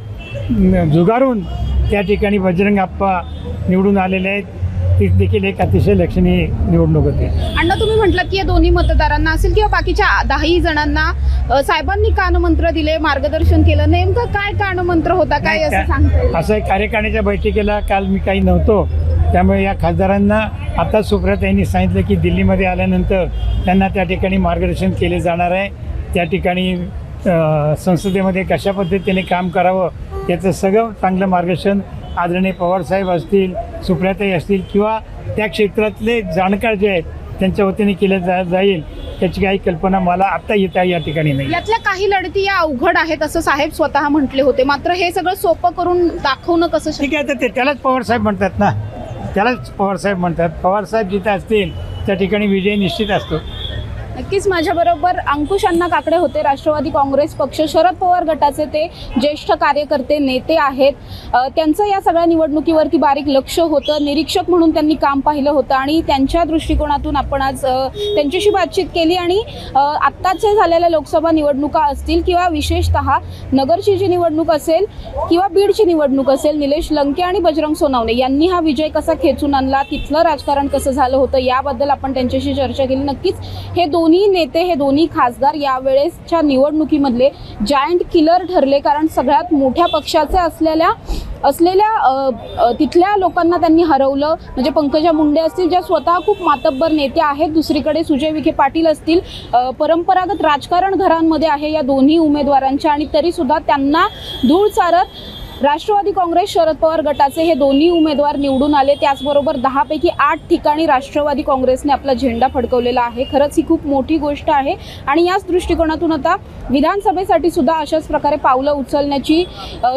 झुगारून त्या ठिकाणी बजरंग अप्पा निवडून आलेले आहेत. ती देखील एक अतिशय लक्षणीय निवडणूक होती. अण्णा, तुम्ही म्हटलात की या दोन्ही मतदारांना असेल किंवा बाकीच्या 10 जणांना साहेबांनी कानमंत्र दिले, मार्गदर्शन केलं, नेमकं काय कानमंत्र होता, काय असं सांगता येईल? असं कार्यकारिणीच्या बैठकीला काल मी काही नव्हतो, त्यामुळे या खासदारांना आता सुप्रियाताईंनी सांगितलं की दिल्लीमध्ये आल्यानंतर त्यांना त्या ठिकाणी मार्गदर्शन केले जाणार आहे. त्या ठिकाणी संसदेमध्ये कशा पद्धतीने काम करावं याचं सगळं चांगलं मार्गदर्शन आदरणीय पवारसाहेब असतील, सुप्रियाताई असतील किंवा त्या क्षेत्रातले जाणकार जे आहेत त्यांच्या वतीने केलं जाईल त्याची काही कल्पना मला आत्ता येता या ठिकाणी नाही. यातल्या काही लढती या अवघड आहेत असं साहेब स्वतः म्हटले होते, मात्र हे सगळं सोपं करून दाखवणं कसं शक्य? ठीक आहे, तर त्यालाच पवारसाहेब म्हणतात ना, त्यालाच पवारसाहेब म्हणतात. पवारसाहेब जिथे असतील त्या ठिकाणी विजय निश्चित असतो. नक्कीच माझ्याबरोबर अंकुश अण्णा काकडे होते, राष्ट्रवादी काँग्रेस पक्ष शरद पवार गटाचे ते ज्येष्ठ कार्यकर्ते नेते आहेत. त्यांचं या सगळ्या निवडणुकीवरती बारीक लक्ष होतं, निरीक्षक म्हणून त्यांनी काम पाहिलं होतं आणि त्यांच्या दृष्टिकोनातून आपण आज त्यांच्याशी बातचीत केली. आणि आत्ताच्या झालेल्या लोकसभा निवडणुका असतील किंवा विशेषतः नगरची जी निवडणूक असेल किंवा बीडची निवडणूक असेल, निलेश लंके आणि बजरंग सोनवणे यांनी हा विजय कसा खेचून आणला, तिथलं राजकारण कसं झालं होतं, याबद्दल आपण त्यांच्याशी चर्चा केली. नक्कीच हे दोन्ही नेते, हे दोन्ही खासदार यावेळेसच्या निवडणुकीमधले जायंट किलर ठरले, कारण सगळ्यात मोठ्या पक्षाचे असलेल्या तिथल्या लोकांना त्यांनी हरवलं. म्हणजे पंकजा मुंडे असतील, ज्या स्वतः खूप मातब्बर नेत्या आहेत, दुसरीकडे सुजय विखे पाटील असतील, परंपरागत राजकारण घरांमध्ये आहे या दोन्ही उमेदवारांच्या, आणि तरीसुद्धा त्यांना धूळ चारत राष्ट्रवादी काँग्रेस शरद पवार गटाचे हे दोन्ही उमेदवार निवडून आले. त्याचबरोबर 10 पैकी 8 ठिकाणी राष्ट्रवादी काँग्रेसने आपला झेंडा फडकवलेला आहे. खरंच ही खूप मोठी गोष्ट आहे आणि याच दृष्टिकोनातून आता विधानसभेसाठी सुद्धा अशाच प्रकारे पावलं उचलण्याची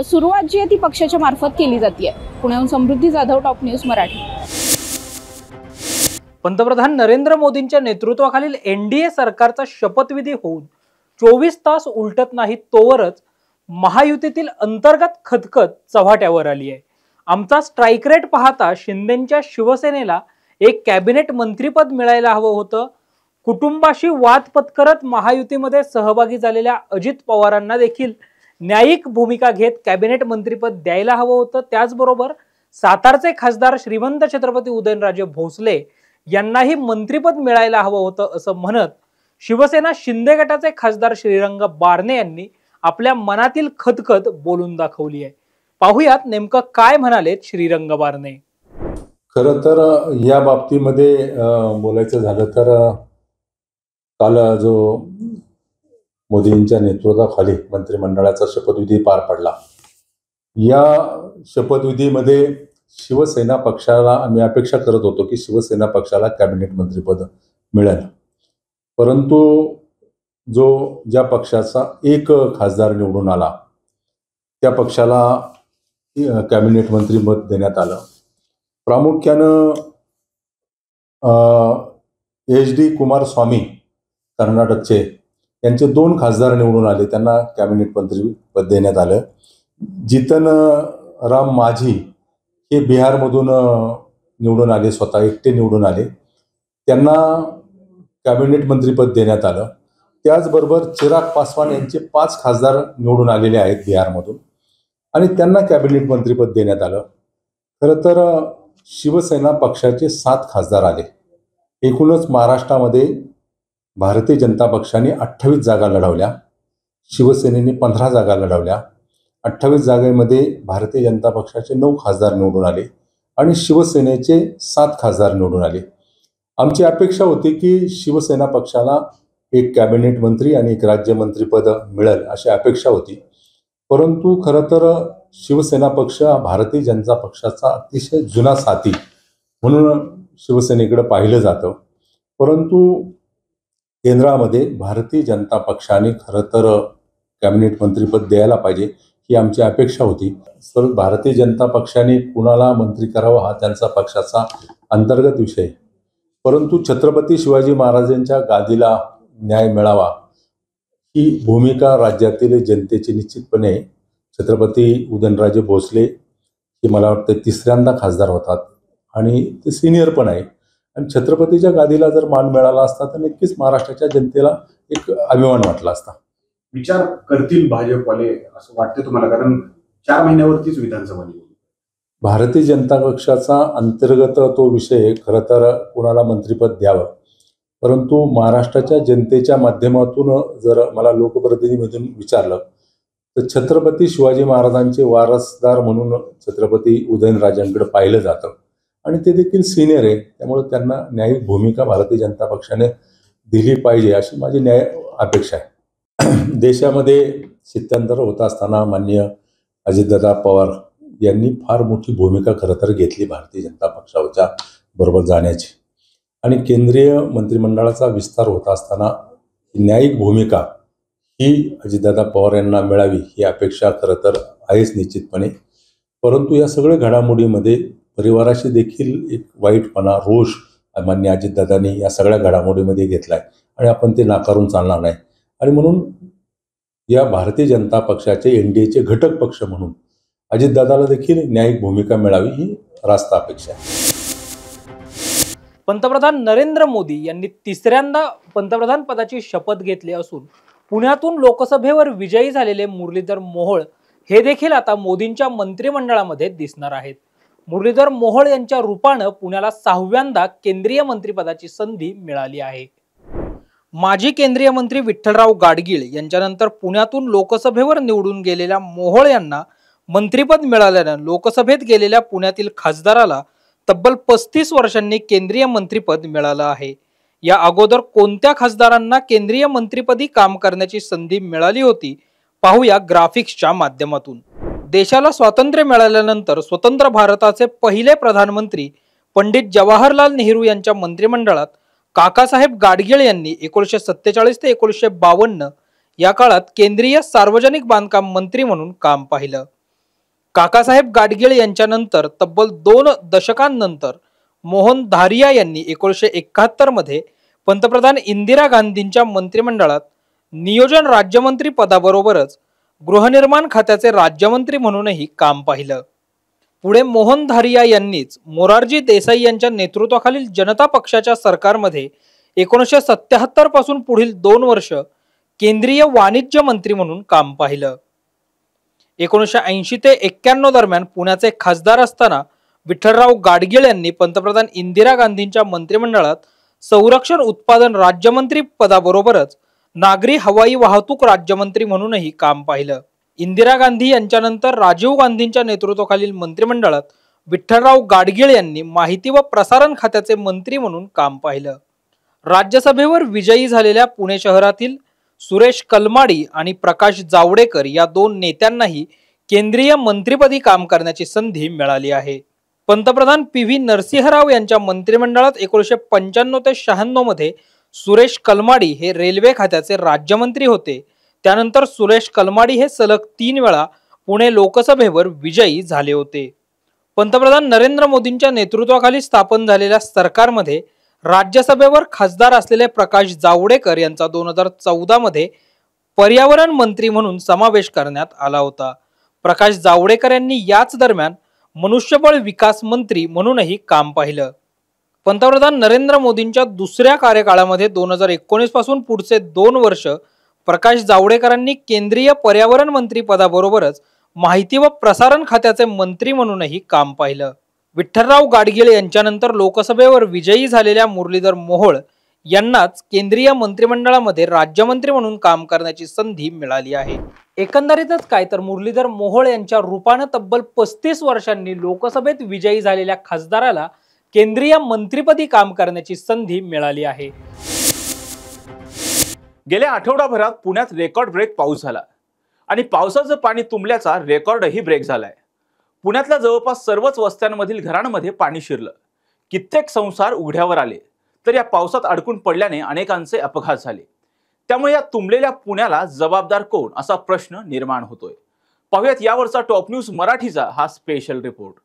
सुरुवात जी आहे ती पक्षाच्या मार्फत केली जाते. पुण्याहून समृद्धी जाधव, टॉप न्यूज मराठी. पंतप्रधान नरेंद्र मोदींच्या नेतृत्वाखालील एनडीए सरकारचा शपथविधी होऊन 24 तास उलटत नाही तोवरच महायुतीतील अंतर्गत खतखत चव्हाट्यावर आली आहे. आमचा स्ट्राईक रेट पाहता शिंदेंच्या शिवसेनेला एक कॅबिनेट मंत्रीपद मिळायला हवं होतं. कुटुंबाशी वाद पत्करत महायुतीमध्ये सहभागी झालेल्या अजित पवारांना देखील न्यायिक भूमिका घेत कॅबिनेट मंत्रीपद द्यायला हवं होतं. त्याचबरोबर सातारचे खासदार श्रीमंत छत्रपती उदयनराजे भोसले यांनाही मंत्रीपद मिळायला हवं होतं असं म्हणत शिवसेना शिंदे गटाचे खासदार श्रीरंग बारणे यांनी आपल्या मनातील खदखद बोलून दाखवली आहे. पाहुयात नेमकं काय म्हणालेत श्रीरंग बारणे. खरं तर या बाबतीमध्ये बोलायचं झालं तर काल जो मोदींच्या नेतृत्वाखाली मंत्रिमंडळाचा शपथविधी पार पडला, या शपथविधीमध्ये शिवसेना पक्षाला आम्ही अपेक्षा करत होतो की शिवसेना पक्षाला कॅबिनेट मंत्रिपद मिळेल, परंतु ज्या पक्षाचा एक खासदार निवडून आला त्या पक्षाला कॅबिनेट मंत्रिपद देण्यात आलं. प्रामुख्यानं HD कुमारस्वामी कर्नाटकचे यांचे 2 खासदार निवडून आले, त्यांना कॅबिनेट मंत्रिपद देण्यात आलं. जितन राम माझी हे बिहारमधून निवडून आले, स्वतः एकटे निवडून आले, त्यांना कॅबिनेट मंत्रिपद देण्यात आलं. त्याचबरोबर चिराग पासवान यांचे 5 खासदार निवडून आलेले आहेत बिहारमधून आणि त्यांना कॅबिनेट मंत्रिपद देण्यात आलं. खरं तर शिवसेना पक्षाचे 7 खासदार आले. एकूणच महाराष्ट्रामध्ये भारतीय जनता पक्षाने 28 जागा लढवल्या, शिवसेनेने 15 जागा लढवल्या. 28 जागेमध्ये भारतीय जनता पक्षाचे 9 खासदार निवडून आले आणि शिवसेनेचे 7 खासदार निवडून आले. आमची अपेक्षा होती की शिवसेना पक्षाला एक कॅबिनेट मंत्री आणि एक राज्यमंत्रीपद मिळेल अशी अपेक्षा होती, परंतु खरं तर शिवसेना पक्ष भारतीय जनता पक्षाचा अतिशय जुना साथी म्हणून शिवसेनेकडे पाहिलं जातं, परंतु केंद्रामध्ये भारतीय जनता पक्षाने खरं तर कॅबिनेट मंत्रिपद द्यायला पाहिजे ही आमची अपेक्षा होती. तर भारतीय जनता पक्षाने कुणाला मंत्री करावं हा त्यांचा पक्षाचा अंतर्गत विषय, परंतु छत्रपती शिवाजी महाराजांच्या गादीला न्याय मिळावा ही भूमिका राज्यातील जनतेची निश्चितपणे. छत्रपती उदयनराजे भोसले हे मला वाटतं 3ऱ्यांदा खासदार होतात आणि ते सिनियर पण आहे आणि छत्रपतीच्या गादीला जर मान मिळाला असता तर नक्कीच महाराष्ट्राच्या जनतेला एक अभिमान वाटला असता. विचार करतील भाजपवाले असं वाटतं तुम्हाला? कारण 4 महिन्यावरतीच विधानसभा निवडणूक. भारतीय जनता पक्षाचा अंतर्गत तो विषय खरं तर कुणाला मंत्रिपद द्यावं, परंतु महाराष्ट्राच्या जनतेच्या माध्यमातून जर मला लोकप्रतिनिधीमधून विचारलं तर छत्रपती शिवाजी महाराजांचे वारसदार म्हणून छत्रपती उदयनराजांकडे पाहिलं जातं आणि ते देखील सिनियर आहे, त्यामुळे त्यांना न्यायिक भूमिका भारतीय जनता पक्षाने दिली पाहिजे अशी माझी अपेक्षा आहे. देशामध्ये स्थित्यंतर होत असताना माननीय अजितदादा पवार यांनी फार मोठी भूमिका खरं तर घेतली भारतीय जनता पक्षाच्या बरोबर जाण्याची आणि केंद्रीय मंत्रिमंडळाचा विस्तार होत असताना न्यायिक भूमिका ही अजितदादा पवार यांना मिळावी ही अपेक्षा खरं तर आहेच निश्चितपणे. परंतु या सगळ्या घडामोडीमध्ये परिवाराशी देखील एक वाईटपणा, रोष मान्य अजितदादांनी या सगळ्या घडामोडीमध्ये घेतला आहे आणि आपण ते नाकारून चालणार नाही आणि म्हणून या भारतीय जनता पक्षाचे NDAचे घटक पक्ष म्हणून अजितदादाला देखील न्यायिक भूमिका मिळावी ही रास्त अपेक्षा आहे. पंतप्रधान नरेंद्र मोदी यांनी 3ऱ्यांदा पंतप्रधान पदाची शपथ घेतली असून पुण्यातून लोकसभेवर विजयी झालेले मुरलीधर मोहोळ हे देखील आता मोदींच्या मंत्रिमंडळामध्ये दिसणार आहेत. मुरलीधर मोहोळ यांच्या रूपानं पुण्याला 6व्यांदा केंद्रीय मंत्रिपदाची संधी मिळाली आहे. माजी केंद्रीय मंत्री विठ्ठलराव गाडगीळ यांच्यानंतर पुण्यातून लोकसभेवर निवडून गेलेल्या मोहोळ यांना मंत्रिपद मिळाल्यानं लोकसभेत गेलेल्या पुण्यातील खासदाराला तब्बल 35 वर्षांनी केंद्रीय मंत्रिपद मिळालं आहे. या अगोदर कोणत्या खासदारांना केंद्रीय मंत्रिपदी काम करण्याची संधी मिळाली होती पाहूया ग्राफिक्सच्या माध्यमातून. देशाला स्वातंत्र्य मिळाल्यानंतर स्वतंत्र भारताचे पहिले प्रधानमंत्री पंडित जवाहरलाल नेहरू यांच्या मंत्रिमंडळात काकासाहेब गाडगीळ यांनी 1947 ते 1952 या काळात केंद्रीय सार्वजनिक बांधकाम मंत्री म्हणून काम पाहिलं. काकासाहेब गाडगीळ यांच्यानंतर तब्बल 2 दशकांनंतर मोहन धारिया यांनी 1971 मध्ये पंतप्रधान इंदिरा गांधींच्या मंत्रिमंडळात नियोजन राज्यमंत्री पदाबरोबरच गृहनिर्माण खात्याचे राज्यमंत्री म्हणूनही काम पाहिलं. पुढे मोहन धारिया यांनीच मोरारजी देसाई यांच्या नेतृत्वाखालील जनता पक्षाच्या सरकारमध्ये 1977 पासून पुढील 2 वर्ष केंद्रीय वाणिज्य मंत्री म्हणून काम पाहिलं. 1980 ते 91 दरम्यान पुण्याचे खासदार असताना विठ्ठलराव गाडगीळ यांनी पंतप्रधान इंदिरा गांधींच्या मंत्रिमंडळात संरक्षण उत्पादन राज्यमंत्री पदाबरोबरच नागरी हवाई वाहतूक राज्यमंत्री म्हणूनही काम पाहिलं. इंदिरा गांधी यांच्यानंतर राजीव गांधींच्या नेतृत्वाखालील मंत्रिमंडळात विठ्ठलराव गाडगीळ यांनी माहिती व प्रसारण खात्याचे मंत्री म्हणून काम पाहिलं. राज्यसभेवर विजयी झालेल्या पुणे शहरातील सुरेश कलमाडी आणि प्रकाश जावडेकर या दोन नेत्यांनाही केंद्रीय मंत्रिपदी काम करण्याची संधी मिळाली आहे. पंतप्रधान PV नरसिंहराव यांच्या मंत्रिमंडळात 1995 ते 96 मध्ये सुरेश कलमाडी हे रेल्वे खात्याचे राज्यमंत्री होते. त्यानंतर सुरेश कलमाडी हे सलग 3 वेळा पुणे लोकसभेवर विजयी झाले होते. पंतप्रधान नरेंद्र मोदींच्या नेतृत्वाखाली स्थापन झालेल्या सरकारमध्ये राज्यसभेवर खासदार असलेले प्रकाश जावडेकर यांचा 2014 मध्ये पर्यावरण मंत्री म्हणून समावेश करण्यात आला होता. प्रकाश जावडेकर यांनी याच दरम्यान मनुष्यबळ विकास मंत्री म्हणूनही काम पाहिलं. पंतप्रधान नरेंद्र मोदींच्या दुसऱ्या कार्यकाळामध्ये 2019 पासून पुढचे 2 वर्ष प्रकाश जावडेकरांनी केंद्रीय पर्यावरण मंत्री पदाबरोबरच माहिती व प्रसारण खात्याचे मंत्री म्हणूनही काम पाहिलं. विठ्ठलराव गाडगीळ यांच्यानंतर लोकसभेवर विजयी झालेल्या मुरलीधर मोहोळ यांनाच केंद्रीय मंत्रिमंडळामध्ये राज्यमंत्री म्हणून काम करण्याची संधी मिळाली आहे. एकंदरीतच काय तर मुरलीधर मोहोळ यांच्या रूपानं तब्बल 35 वर्षांनी लोकसभेत विजयी झालेल्या खासदाराला केंद्रीय मंत्रिपदी काम करण्याची संधी मिळाली आहे. गेल्या आठवडाभरात पुण्यात रेकॉर्ड ब्रेक पाऊस झाला आणि पावसाचं पाणी तुंबल्याचा रेकॉर्डही ब्रेक झालाय. पुण्यातल्या जवळपास सर्वच वस्त्यांमधील घरांमध्ये पाणी शिरलं. कित्येक संसार उघड्यावर आले तर या पावसात अडकून पडल्याने अनेकांचे अपघात झाले. त्यामुळे या तुंबलेल्या पुण्याला जबाबदार कोण असा प्रश्न निर्माण होतोय. पाहूयात यावरचा टॉप न्यूज मराठीचा हा स्पेशल रिपोर्ट.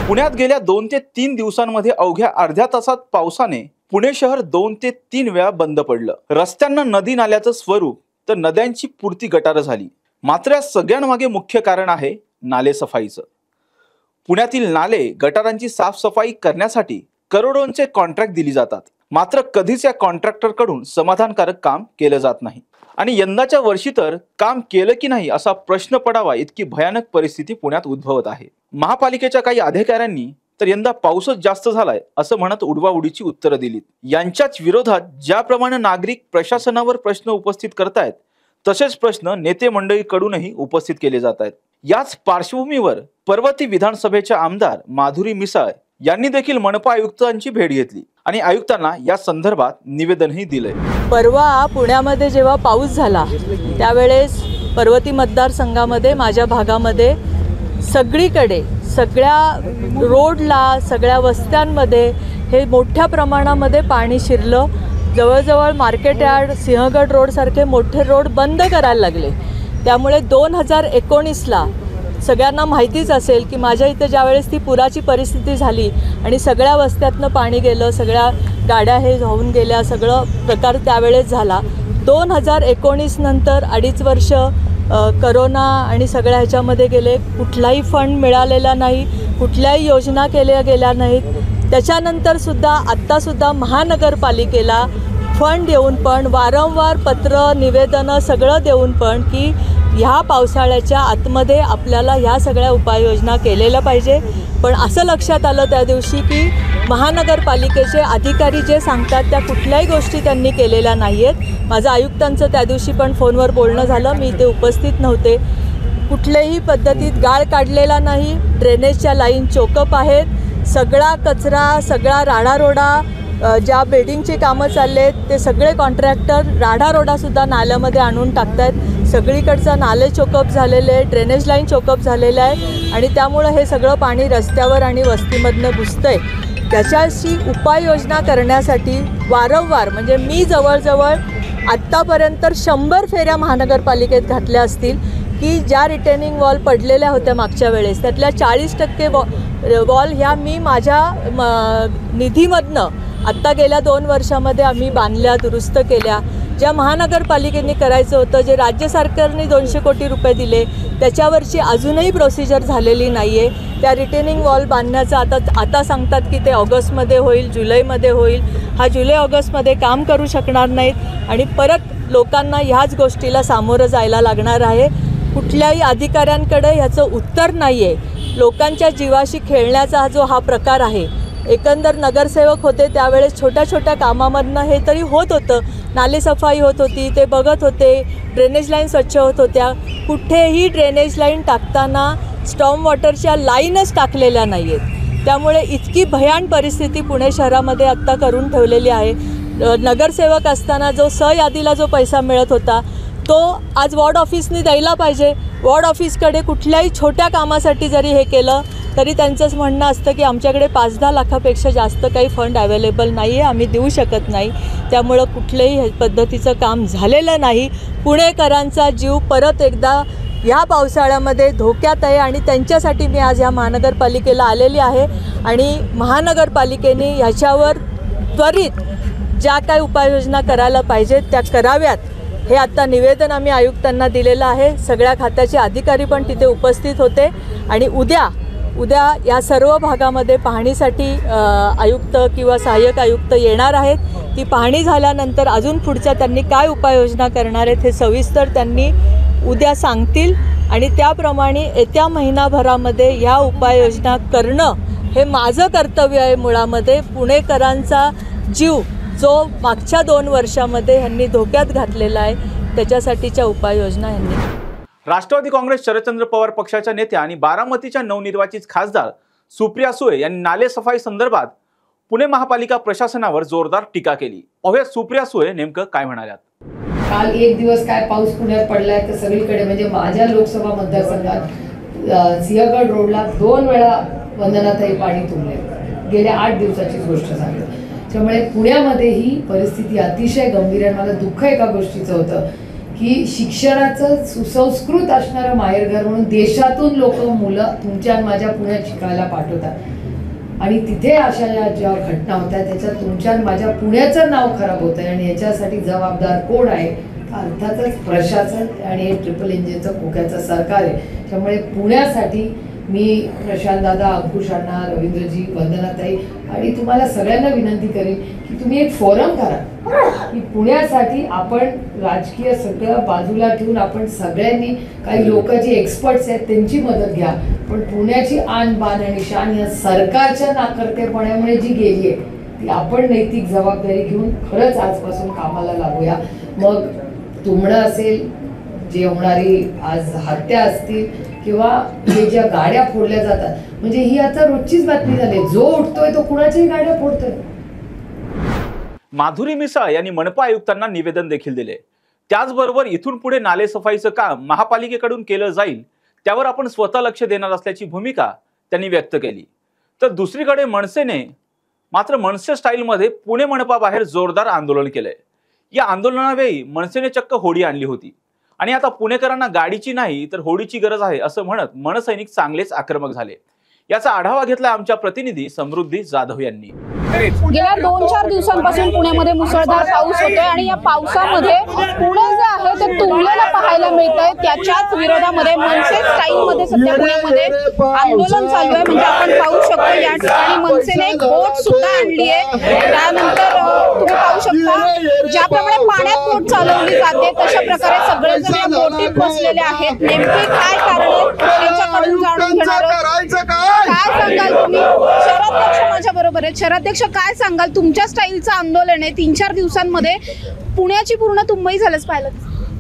पुण्यात गेल्या 2 ते 3 दिवसांमध्ये अवघ्या अर्ध्या तासात पावसाने पुणे शहर 2 ते 3 वेळा बंद पडलं. रस्त्यांना नदी नाल्याचं स्वरूप तर नद्यांची पुरती गटारं झाली. मात्र या सगळ्यांमागे मुख्य कारण आहे नाले सफाईचं. पुण्यातील नाले गटारांची साफसफाई करण्यासाठी करोडोंचे कॉन्ट्रॅक्ट दिली जातात. मात्र कधीच या कॉन्ट्रॅक्टरकडून समाधानकारक काम केलं जात नाही आणि यंदाच्या वर्षी तर काम केलं की नाही असा प्रश्न पडावा इतकी भयानक परिस्थिती पुण्यात उद्भवत आहे. महापालिकेच्या काही अधिकाऱ्यांनी तर यंदा पाऊसच जास्त झालाय असं म्हणत उडवाउडीची उत्तरं दिलीत. यांच्याच विरोधात ज्याप्रमाणे नागरिक प्रशासनावर प्रश्न उपस्थित करतायत तसेच प्रश्न नेते मंडळीकडूनही उपस्थित केले जात आहेत. याच पार्श्वभूमीवर पर्वती विधानसभेच्या आमदार माधुरी मिसाळ यांनी देखील मनपा आयुक्तांची भेट घेतली आणि आयुक्तांना या संदर्भात निवेदनही दिलंय. परवा पुण्यामध्ये जेव्हा पाऊस झाला त्यावेळेस पर्वती मतदारसंघामध्ये माझ्या भागामध्ये सगळीकडे सगळ्या रोडला सगळ्या वस्त्यांमध्ये हे मोठ्या प्रमाणामध्ये पाणी शिरलं. जवळजवळ मार्केट यार्ड सिंहगड रोडसारखे मोठे रोड बंद करायला लागले. त्यामुळे 2019ला सगळ्यांना माहितीच असेल की माझ्या इथं ज्यावेळेस ती पुराची परिस्थिती झाली आणि सगळ्या वस्त्यातनं पाणी गेलं, सगळ्या गाड्या हे वाहून गेल्या, सगळं प्रकार त्यावेळेस झाला. 2019 नंतर 2.5 वर्ष करोना आणि सगळ्या ह्याच्यामध्ये गेले. कुठलाही फंड मिळालेला नाही, कुठल्याही योजना केल्या गेल्या नाहीत. त्याच्यानंतरसुद्धा आत्तासुद्धा महानगरपालिकेला फंड देऊन पण वारंवार पत्र निवेदनं सगळं देऊन पण की ह्या पावसाळ्याच्या आतमध्ये आपल्याला ह्या सगळ्या उपाययोजना केलेल्या पाहिजे. पण असं लक्षात आलं त्या दिवशी की महानगरपालिकेचे अधिकारी जे सांगतात त्या कुठल्याही गोष्टी त्यांनी केलेल्या नाही आहेत. माझं आयुक्तांचं त्या दिवशी पण फोनवर बोलणं झालं, मी इथे उपस्थित नव्हते. कुठल्याही पद्धतीत गाळ काढलेला नाही, ड्रेनेजच्या लाईन चोकअप आहेत, सगळा कचरा सगळा राडारोडा ज्या बिल्डिंगची कामं चालले आहेत ते सगळे कॉन्ट्रॅक्टर राडारोडासुद्धा नाल्यामध्ये आणून टाकत आहेत. सगळीकडचं नाले चोकअप झालेले आहे, ड्रेनेज लाईन चोकअप झालेलं आहे आणि त्यामुळं हे सगळं पाणी रस्त्यावर आणि वस्तीमधनं घुसतं आहे. त्याच्याशी उपाययोजना करण्यासाठी वारंवार म्हणजे मी जवळजवळ आत्तापर्यंत 100 फेऱ्या महानगरपालिकेत घातल्या असतील की ज्या रिटेनिंग वॉल पडलेल्या होत्या मागच्या वेळेस त्यातल्या 40% वॉल ह्या मी माझ्या निधीमधनं आत्ता गेल्या 2 वर्षामध्ये आम्ही बांधल्या, दुरुस्त केल्या. ज्या महानगरपालिकेने करायचं होतं, जे राज्य सरकारने 200 कोटी रुपये दिले, त्याच्यावरची अजूनही प्रोसिजर झालेली नाही आहे. त्या रिटेनिंग वॉल बांधण्याचं आता सांगतात की ते ऑगस्टमध्ये होईल, जुलैमध्ये होईल. हा जुलै ऑगस्टमध्ये काम करू शकणार नाहीत आणि परत लोकांना ह्याच गोष्टीला सामोरं जायला लागणार आहे. कुठल्याही अधिकाऱ्यांकडे ह्याचं उत्तर नाही आहे. लोकांच्या जीवाशी खेळण्याचा जो हा प्रकार आहे. एकंदर नगरसेवक होते त्यावेळेस छोट्या छोट्या कामामधनं हे तरी होत होतं. नालेसफाई होत होती, ते बघत होते, ड्रेनेज लाईन स्वच्छ होत होत्या. कुठेही ड्रेनेज लाईन टाकताना स्टॉर्म वॉटरच्या लाईनच टाकलेल्या नाही आहेत. त्यामुळे इतकी भयान परिस्थिती पुणे शहरामध्ये आत्ता करून ठेवलेली आहे. नगरसेवक असताना जो यादीला जो पैसा मिळत होता तो आज वॉर्ड ऑफिसनी द्यायला पाहिजे. वॉर्ड ऑफिसकडे कुठल्याही छोट्या कामासाठी जरी हे केलं तरी त्यांचंच म्हणणं असतं की आमच्याकडे 5-10 लाखापेक्षा जास्त काही फंड अवेलेबल नाही आहे, आम्ही देऊ शकत नाही. त्यामुळं कुठल्याही पद्धतीचं काम झालेलं नाही. पुणेकरांचा जीव परत एकदा ह्या पावसाळ्यामध्ये धोक्यात आहे आणि त्यांच्यासाठी मी आज ह्या महानगरपालिकेला आलेली आहे आणि महानगरपालिकेने ह्याच्यावर त्वरित ज्या काही उपाययोजना करायला पाहिजेत त्या कराव्यात. हे आत्ता निवेदन आम्ही आयुक्तांना दिलेलं आहे. सगळ्या खात्याचे अधिकारी पण तिथे उपस्थित होते आणि उद्या या सर्व भागामध्ये पाहणीसाठी आयुक्त किंवा सहाय्यक आयुक्त येणार आहेत. ती पाहणी झाल्यानंतर अजून पुढच्या त्यांनी काय उपाययोजना करणार आहेत हे सविस्तर त्यांनी उद्या सांगतील आणि त्याप्रमाणे येत्या महिनाभरामध्ये या उपाययोजना करणं हे माझं कर्तव्य आहे. मुळामध्ये पुणेकरांचा जीव जो मागच्या 2 वर्षामध्ये ह्यांनी धोक्यात घातलेला आहे त्याच्यासाठीच्या उपाययोजना ह्यांनी. राष्ट्रवादी काँग्रेस शरदचंद्र पवार पक्षाच्या नेत्या आणि बारामतीच्या नवनिर्वाचित खासदार सुप्रिया सुळे यांनी नाले सफाई संदर्भात पुणे महापालिका प्रशासनावर जोरदार टीका केली. पाहूया सुप्रिया सुळे नेमकं काय म्हणाल्यात. काल एक दिवस काय पाऊस पुण्यात पडलाय तर सगळीकडे म्हणजे माझ्या लोकसभा मतदारसंघात सिंहगड रोडला 2 वेळा वंदनाताई पाणी तुंबले. गेल्या 8 दिवसाची गोष्ट सांगते. त्यामुळे पुण्यामध्ये ही परिस्थिती अतिशय गंभीर आहे. मला दुःख एका गोष्टीचं होतं की शिक्षणाचं सुसंस्कृत असणारं माहेरघर म्हणून देशातून मुलं तुमच्या माझ्या पुण्यात शिकायला पाठवतात आणि तिथे अशा ज्या घटना होत्या त्याच्यात तुमच्या माझ्या पुण्याचं नाव खराब होतं आहे आणि याच्यासाठी जबाबदार कोण आहे? अर्थातच प्रशासन आणि हे ट्रिपल इंजिनचं खोक्याचं सरकार आहे. त्यामुळे पुण्यासाठी मी प्रशांतदादा, अंकुश अण्णा, रवींद्रजी, वंदनाताई आणि तुम्हाला सगळ्यांना विनंती करेन की तुम्ही एक फोरम करा की पुण्यासाठी आपण राजकीय सगळं बाजूला ठेवून आपण सगळ्यांनी काही लोक जे एक्सपर्ट्स आहेत त्यांची मदत घ्या. पण पुण्याची आन बान आणि शान या सरकारच्या नाकर्तेपणामुळे जी गेली आहे ती आपण नैतिक जबाबदारी घेऊन खरंच आजपासून कामाला लागूया. मग तुंबणं असेल, जे होणारी आज हत्या असतील किंवा हे ज्या गाड्या फोडल्या जातात म्हणजे ही आता रोजचीच बातमी झाली. जो उठतोय तो कुणाच्याही गाड्या फोडतोय. माधुरी मिसाळ यांनी मनपा आयुक्तांना निवेदन देखील दिले. त्याचबरोबर इथून पुढे नाले सफाईचं काम महापालिकेकडून केलं जाईल त्यावर आपण स्वतः लक्ष देणार असल्याची भूमिका त्यांनी व्यक्त केली. तर दुसरीकडे मनसेने मात्र मनसे स्टाईलमध्ये पुणे मनपा बाहेर जोरदार आंदोलन केलंय. या आंदोलनावेळी मनसेने चक्क होडी आणली होती आणि आता पुणेकरांना गाडीची नाही तर होडीची गरज आहे असं म्हणत मनसैनिक चांगलेच आक्रमक झाले. याचा आढावा घेतला आमच्या प्रतिनिधी समृद्धी जाधव यांनी. गेल्या 2-4 दिवसांपासून पुण्यामध्ये मुसळधार पाऊस होतोय आणि या पावसामध्ये पुणे जे आहे ते तुंबलेलं पाहायला मिळतंय. त्याच्याच विरोधामध्ये मनसे स्टाईलमध्ये सध्या पुण्यामध्ये आंदोलन चालू आहे. म्हणजे आपण पाहू शकतो या ठिकाणी मनसेने एक बोट सुद्धा आणली आहे. त्यानंतर तुम्ही पाहू शकता ज्याप्रमाणे पाण्यात बोट चालवली जाते तशा प्रकारे सगळेजण या बोटीत बसलेले आहेत. नेमके काय कारण आहे त्यांच्याकडून जाणून घेणार आहोत. काय सांगाल तुम्ही? शहराध्यक्ष माझ्या बरोबर आहेत. शहराध्यक्ष काय सांगाल? तुमच्या स्टाईलचं आंदोलन आहे. 3-4 दिवसांमध्ये पुण्याची पूर्ण तुंबई झालंच पाहिलं.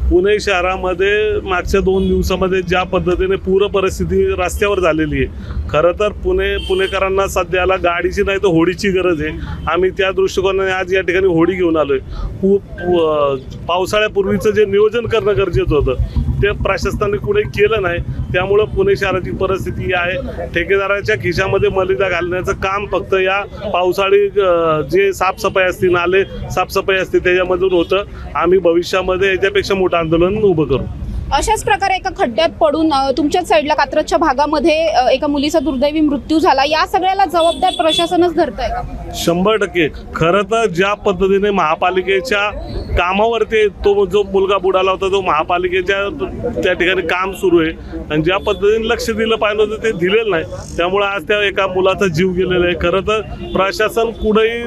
पुणे शहरामध्ये मागच्या 2 दिवसामध्ये ज्या पद्धतीने पूर परिस्थिती रस्त्यावर झालेली आहे, खरं तर पुणेकरांना सध्याला गाडीची नाही तर होडीची गरज आहे. आम्ही त्या दृष्टिकोनाने आज या ठिकाणी होडी घेऊन आलोय. पावसाळ्यापूर्वीचं जे नियोजन करणं गरजेचं होतं ते प्रशासनाने कुठे केलं नाही. त्यामुळं पुणे शहराची परिस्थिती आहे. ठेकेदाराच्या खिशामध्ये मलिदा घालण्याचं काम फक्त या पावसाळी जे साफसफाई असते, नाले साफसफाई असते त्याच्यामधून होतं. आम्ही भविष्यामध्ये याच्यापेक्षा मोठं आंदोलन उभं करू. अशाच प्रकारे एका खड्ड्यात पडून तुमच्याच साईडला कात्रजच्या भागामध्ये एका मुलीचा दुर्दैवी मृत्यू झाला, या सगळ्याला जबाबदार प्रशासनच धरतंय का? 100%. खरं तर ज्या पद्धतीने महापालिकेच्या कामावरती तो जो मुलगा बुडाला होता तो महापालिकेच्या त्या ठिकाणी काम सुरू आहे आणि ज्या पद्धतीने लक्ष दिलं पाहिजे होतं ते दिलेलं नाही, त्यामुळे आज त्या एका मुलाचा जीव गेलेला आहे. खरं तर प्रशासन कुठेही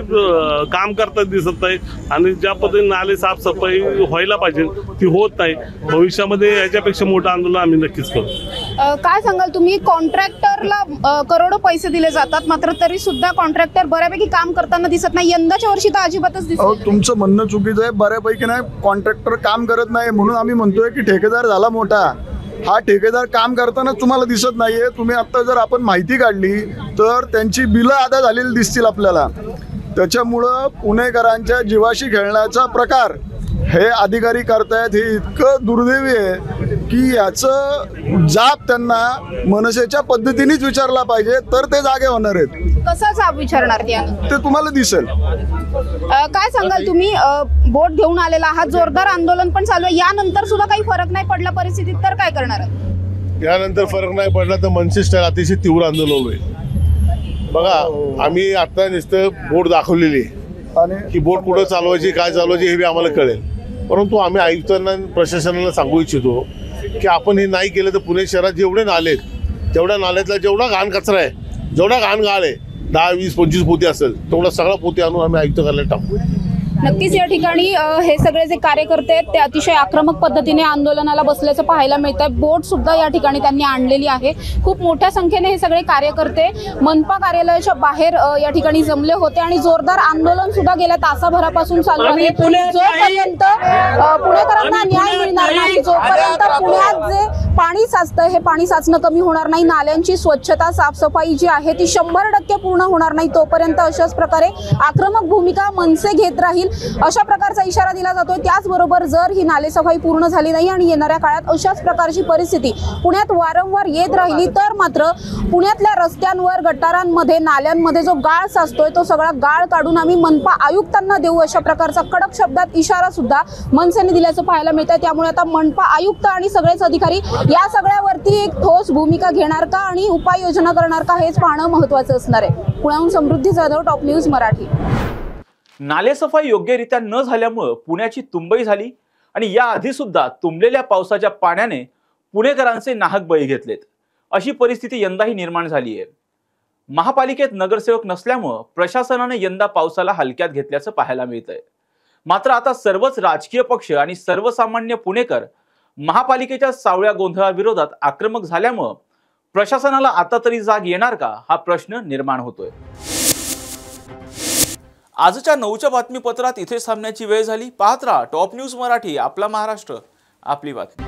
काम करताना दिसत नाही आणि ज्या पद्धतीने नाले साफसफाई व्हायला पाहिजे ती होत नाही. भविष्यामध्ये याच्यापेक्षा मोठं आंदोलन आम्ही नक्कीच करू. काय सांगाल तुम्ही? कॉन्ट्रॅक्टरला करोडो पैसे दिले जातात, मात्र तरी सुद्धा कॉन्ट्रॅक्टर बऱ्यापैकी काम करताना दिसत नाही. यंदाच्या वर्षी तर अजिबातच दिसत नाही. तुमचं म्हणणं चुकीचं आहे. बऱ्यापैकी नाही, कॉन्ट्रॅक्टर काम करत नाही म्हणून आम्ही म्हणतोय की ठेकेदार झाला मोठा. हा ठेकेदार काम करताना तुम्हाला दिसत नाहीये. तुम्ही आता जर आपण माहिती काढली तर त्यांची बिलं अदा झालेली दिसतील आपल्याला. त्याच्यामुळं पुणेकरांच्या जीवाशी खेळण्याचा प्रकार हे अधिकारी करतायत, हे इतकं दुर्दैवी आहे की याचं जाब त्यांना मनसेच्या पद्धतीनेच विचारला पाहिजे, तर ते जागे होणार आहेत. कसा जाब विचारणार ते तुम्हाला दिसेल. काय सांगाल तुम्ही? बोट घेऊन आलेला आहात, जोरदार आंदोलन पण चालू आहे, यानंतर सुद्धा काही फरक नाही पडला परिस्थितीत, तर काय करणार आहे? यानंतर फरक नाही पडला तर मनसे स्टाईल अतिशय तीव्र आंदोलन होईल. बघा, आम्ही आता नुसतं बोट दाखवलेली आणि ही बोट कुठं चालवायची, काय चालवायची हे बी आम्हाला कळेल. परंतु आम्ही आयुक्तांना प्रशासनाला सांगू इच्छितो की आपण हे नाही केलं तर पुणे शहरात जेवढे नाले आहेत तेवढ्या नाल्यातला जेवढा घाण कचरा आहे, जेवढा घाण गाळ आहे, 10, 20, 25 पोते असेल तेवढा सगळा पोते आणून आम्ही आयुक्त कार्यालयात टाकू. नक्कीच या ठिकाणी हे सगळे जे कार्यकर्ते आहेत ते अतिशय आक्रमक पद्धतीने आंदोलनाला बसल्याचं पाहायला मिळत आहे. बोट सुद्धा या ठिकाणी त्यांनी आणलेली आहे. खूप मोठ्या संख्येने हे सगळे कार्यकर्ते मनपा कार्यालयाच्या बाहेर या ठिकाणी जमले होते आणि जोरदार आंदोलन सुद्धा गेल्या तासाभरापासून चालू आहे. जोपर्यंत पुणेकरांना न्याय मिळणार नाही, जोपर्यंत पुण्यात जे पाणी साचतं हे पाणी साचणं कमी होणार नाही, नाल्यांची स्वच्छता साफसफाई जी आहे ती 100% पूर्ण होणार नाही, तोपर्यंत अशाच प्रकारे आक्रमक भूमिका मनसे घेत राहील, अशा प्रकारचा इशारा दिला जातोय. त्याचबरोबर जर ही नालेसफाई पूर्ण झाली नाही आणि येणाऱ्या काळात अशाच प्रकारची परिस्थिती पुण्यात वारंवार येत राहिली तर मात्र पुण्यातल्या रस्त्यांवर, गटारांमध्ये, नाल्यांमध्ये जो गाळ साचतोय तो सगळा गाळ काढून आम्ही मनपा आयुक्तांना देऊ, अशा प्रकारचा कडक शब्दात इशारा सुद्धा मनसेने दिल्याचं पाहायला मिळत आहे. त्यामुळे आता मनपा आयुक्त आणि सगळेच अधिकारी या सगळ्यावरती एक ठोस भूमिका घेणार का आणि उपाययोजना करणार का हेच पाहणं महत्त्वाचं असणार आहे. पुण्याहून समृद्धी जाधव, टॉप न्यूज मराठी. नालेसफाई योग्यरित्या न झाल्यामुळे पुण्याची तुंबई झाली आणि याआधी सुद्धा तुंबलेल्या पावसाच्या पाण्याने पुणेकरांचे नाहक बळी घेतलेत, अशी परिस्थिती यंदाही निर्माण झाली आहे. महापालिकेत नगरसेवक नसल्यामुळे प्रशासनाने यंदा पावसाला हलक्यात घेतल्याचं पाहायला मिळतंय. मात्र आता सर्वच राजकीय पक्ष आणि सर्वसामान्य पुणेकर महापालिकेच्या सावळ्या गोंधळाविरोधात आक्रमक झाल्यामुळे प्रशासनाला आता तरी जाग येणार का, हा प्रश्न निर्माण होतोय. आजच्या 9च्या बातमीपत्रात इथे थांबण्याची वेळ झाली. पाहत राहा टॉप न्यूज मराठी. आपला महाराष्ट्र, आपली बातमी.